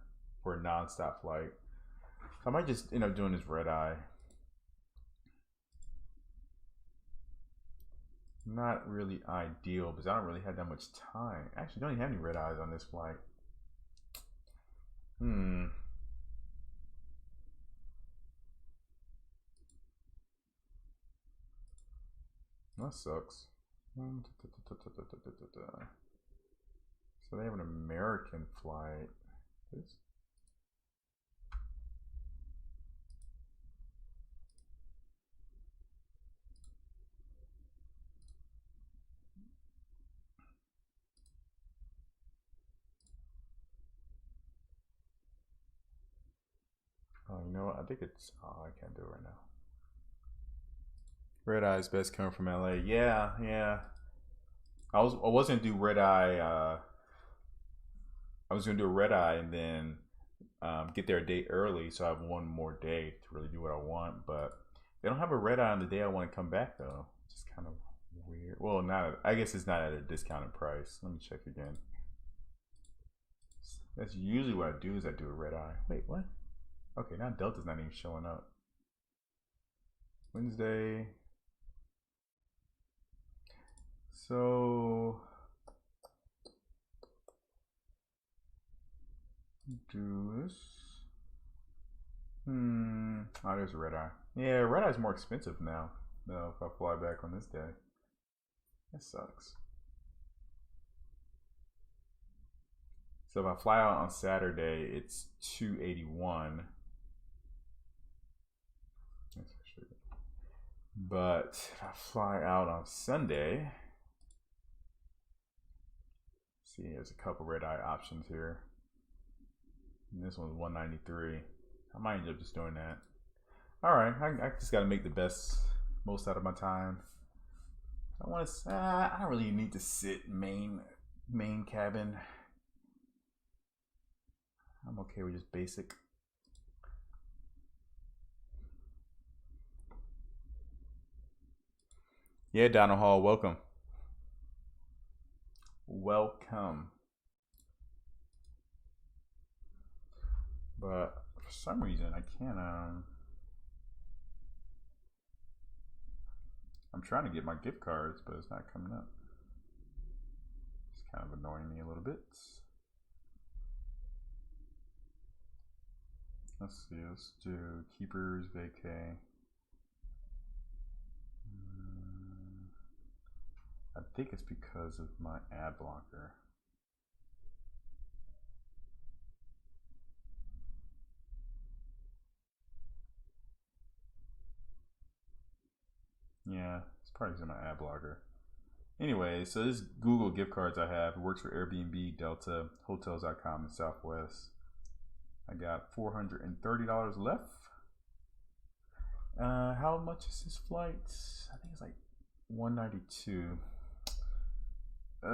for a nonstop flight. I might just end up doing this red eye. not really ideal because I don't really have that much time. Actually, don't even have any red eyes on this flight. That sucks. So they have an American flight. This? Oh, you know what? I think it's. Oh, I can't do it right now. Red Eye's best coming from LA. Yeah, yeah. I was gonna do Red Eye. I was gonna do a Red Eye and then get there a day early, so I have one more day to really do what I want. But they don't have a Red Eye on the day I want to come back though. It's just kind of weird. Well, not. I guess it's not at a discounted price. Let me check again. That's usually what I do. Is I do a Red Eye. Wait, what? Okay, now Delta's not even showing up. Wednesday. So do this. Oh, there's a Red Eye. Yeah, Red Eye's more expensive now. No, if I fly back on this day. That sucks. So if I fly out on Saturday, it's $281. But if I fly out on Sunday, see, there's a couple red eye options here. And this one's $193. I might end up just doing that. All right, I just got to make the most out of my time. I want to. I don't really need to sit main cabin. I'm okay with just basic. Yeah, Donald Hall, welcome. Welcome. But for some reason, I can't. I'm trying to get my gift cards, but it's not coming up. It's kind of annoying me a little bit. Let's see, let's do Keepers Vacay. I think it's because of my ad blocker. Yeah, it's probably because of my ad blocker. Anyway, so this Google gift cards I have, it works for Airbnb, Delta, Hotels.com, and Southwest. I got $430 left. How much is this flight? I think it's like $192. Okay.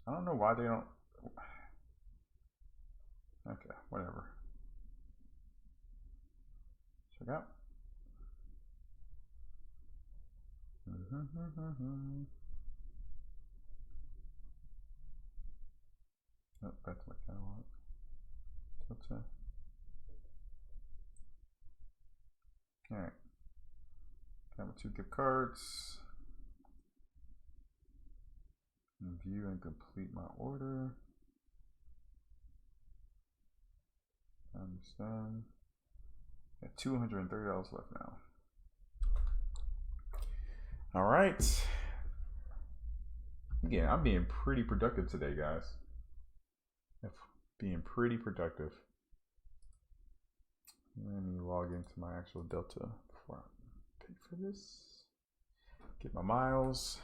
I don't know why they don't. Okay, whatever. Check out. Oh, that's my catalog. Delta. Alright. Got my 2 gift cards. View and complete my order. Understand. Got $230 left now. All right. Again, I'm being pretty productive today, guys. Being pretty productive. Let me log into my actual Delta before I pay for this. Get my miles.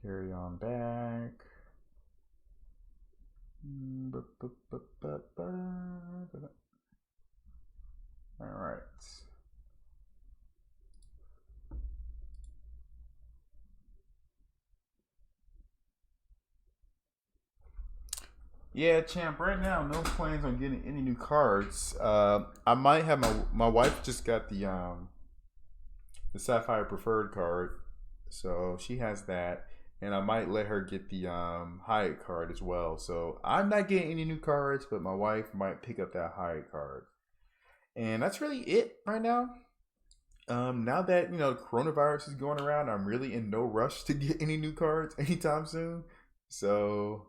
Carry on back. All right. Yeah, champ. Right now, no plans on getting any new cards. I might have my wife just got the Sapphire Preferred card, so she has that, and I might let her get the Hyatt card as well. So I'm not getting any new cards, but my wife might pick up that Hyatt card, and that's really it right now. Now that coronavirus is going around, I'm really in no rush to get any new cards anytime soon. So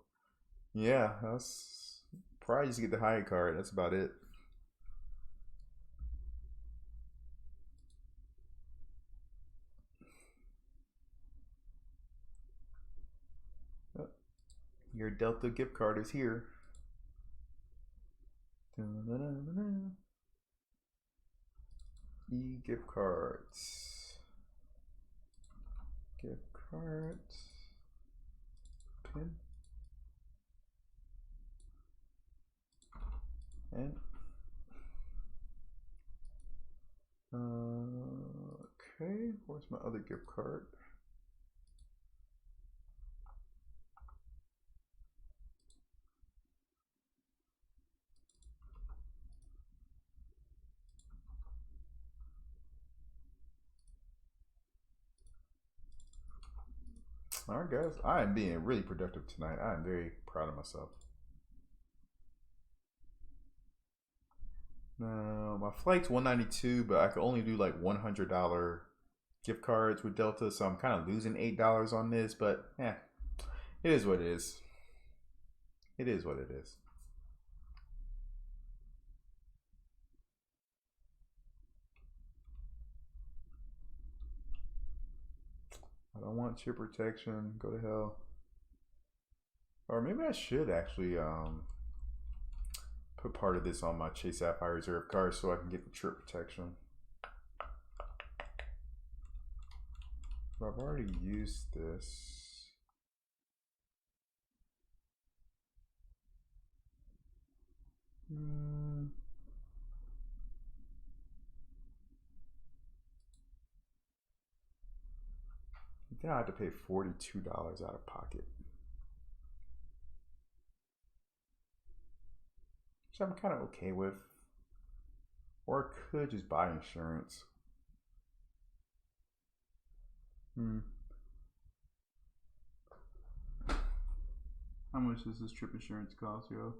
yeah, that's probably just get the Hyatt card. That's about it. Oh, your Delta gift card is here. E-gift cards. Gift cards. Pin. And okay, where's my other gift card? All right, guys, I am being really productive tonight. I am very proud of myself. Now my flight's 192, but I could only do like $100 gift cards with Delta, so I'm kind of losing $8 on this. But yeah, it is what it is. It is what it is. I don't want chip protection. Go to hell. Or maybe I should actually put part of this on my Chase Sapphire Reserve card so I can get the trip protection. But I've already used this. Then I had to pay $42 out of pocket. Which I'm kind of okay with. Or I could just buy insurance. How much does this trip insurance cost, yo?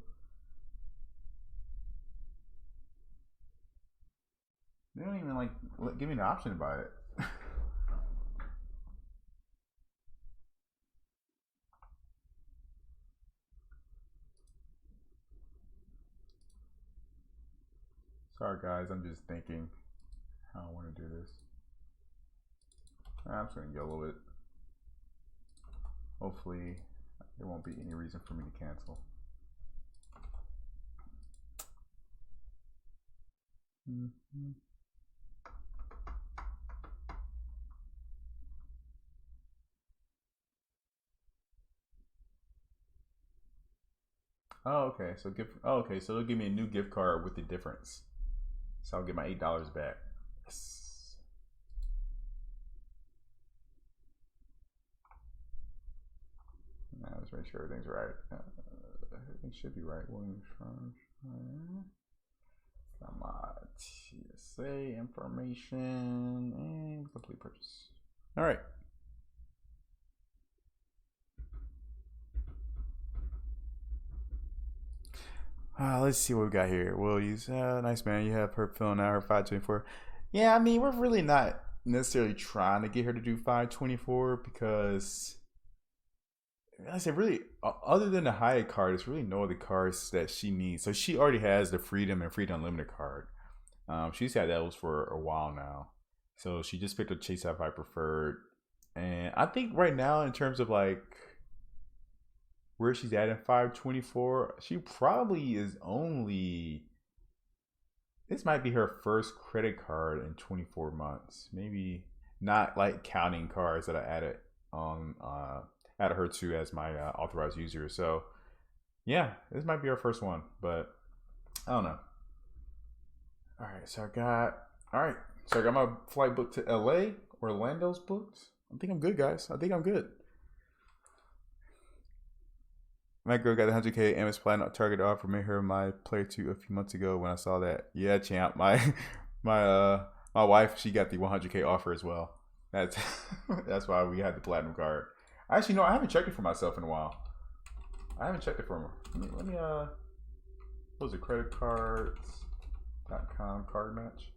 They don't even give me an option to buy it. Sorry guys, I'm just thinking how I want to do this. I'm just gonna yellow it. Hopefully there won't be any reason for me to cancel. Oh, okay. So okay. So they'll give me a new gift card with the difference. So I'll get my $8 back. Yes. Now let's make sure everything's right. Everything should be right. Come on, TSA information and complete purchase. All right. Let's see what we got here. We'll use nice man. You have her filling out her 524. Yeah, I mean we're really not necessarily trying to get her to do 524 because I said really other than the Hyatt card, it's really no other cards that she needs. So she already has the Freedom and Freedom Unlimited card. She's had those for a while now. So she just picked up Chase Sapphire Preferred, and I think right now in terms of like where she's at in 524, she probably is only. This might be her first credit card in 24 months. Maybe not like counting cards that I added on added her to as my authorized user. So Yeah, this might be our first one, but I don't know. All right, so I got my flight booked to LA. Orlando's booked. I think I'm good, guys. I think I'm good. My girl got the 100K MS Platinum target offer. Made her my player two a few months ago when I saw that. Yeah, champ. My my wife, she got the 100K offer as well. That's that's why we had the platinum card. Actually, no, I haven't checked it for myself in a while. I haven't checked it for me. What was it? Credit cards.com card match.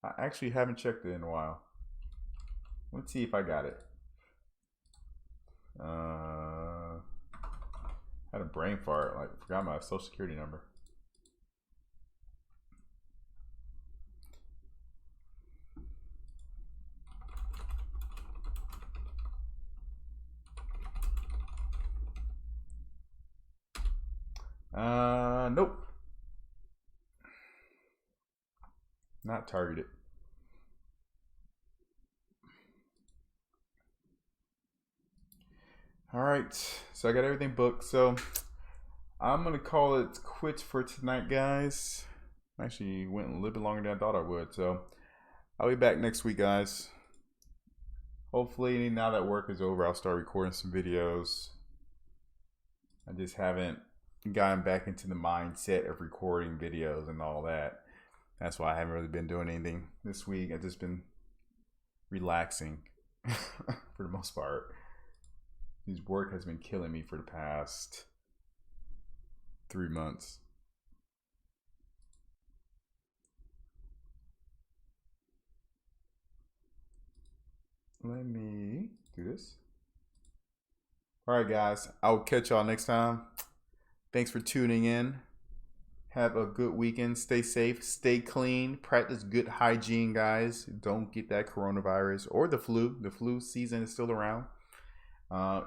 I actually haven't checked it in a while. Let's see if I got it. Had a brain fart. Like forgot my social security number. Nope. Not targeted. All right. So I got everything booked. So I'm gonna call it quits for tonight, guys. Actually went a little bit longer than I thought I would. So I'll be back next week, guys. Hopefully, now that work is over, I'll start recording some videos. I just haven't gotten back into the mindset of recording videos and all that. That's why I haven't really been doing anything this week. I've just been relaxing for the most part. This work has been killing me for the past 3 months. Let me do this. All right, guys. I'll catch y'all next time. Thanks for tuning in. Have a good weekend. Stay safe. Stay clean. Practice good hygiene, guys. Don't get that coronavirus or the flu. The flu season is still around.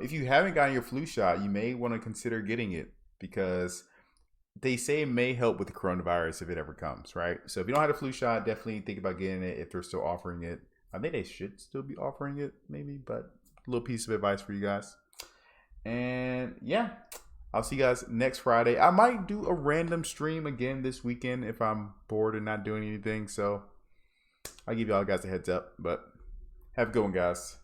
If you haven't gotten your flu shot, you may want to consider getting it because they say it may help with the coronavirus if it ever comes, right? So if you don't have a flu shot, definitely think about getting it if they're still offering it. I think they should still be offering it, maybe, but a little piece of advice for you guys. And yeah, I'll see you guys next Friday. I might do a random stream again this weekend if I'm bored and not doing anything. So I'll give y'all guys a heads up, but have a good one, guys.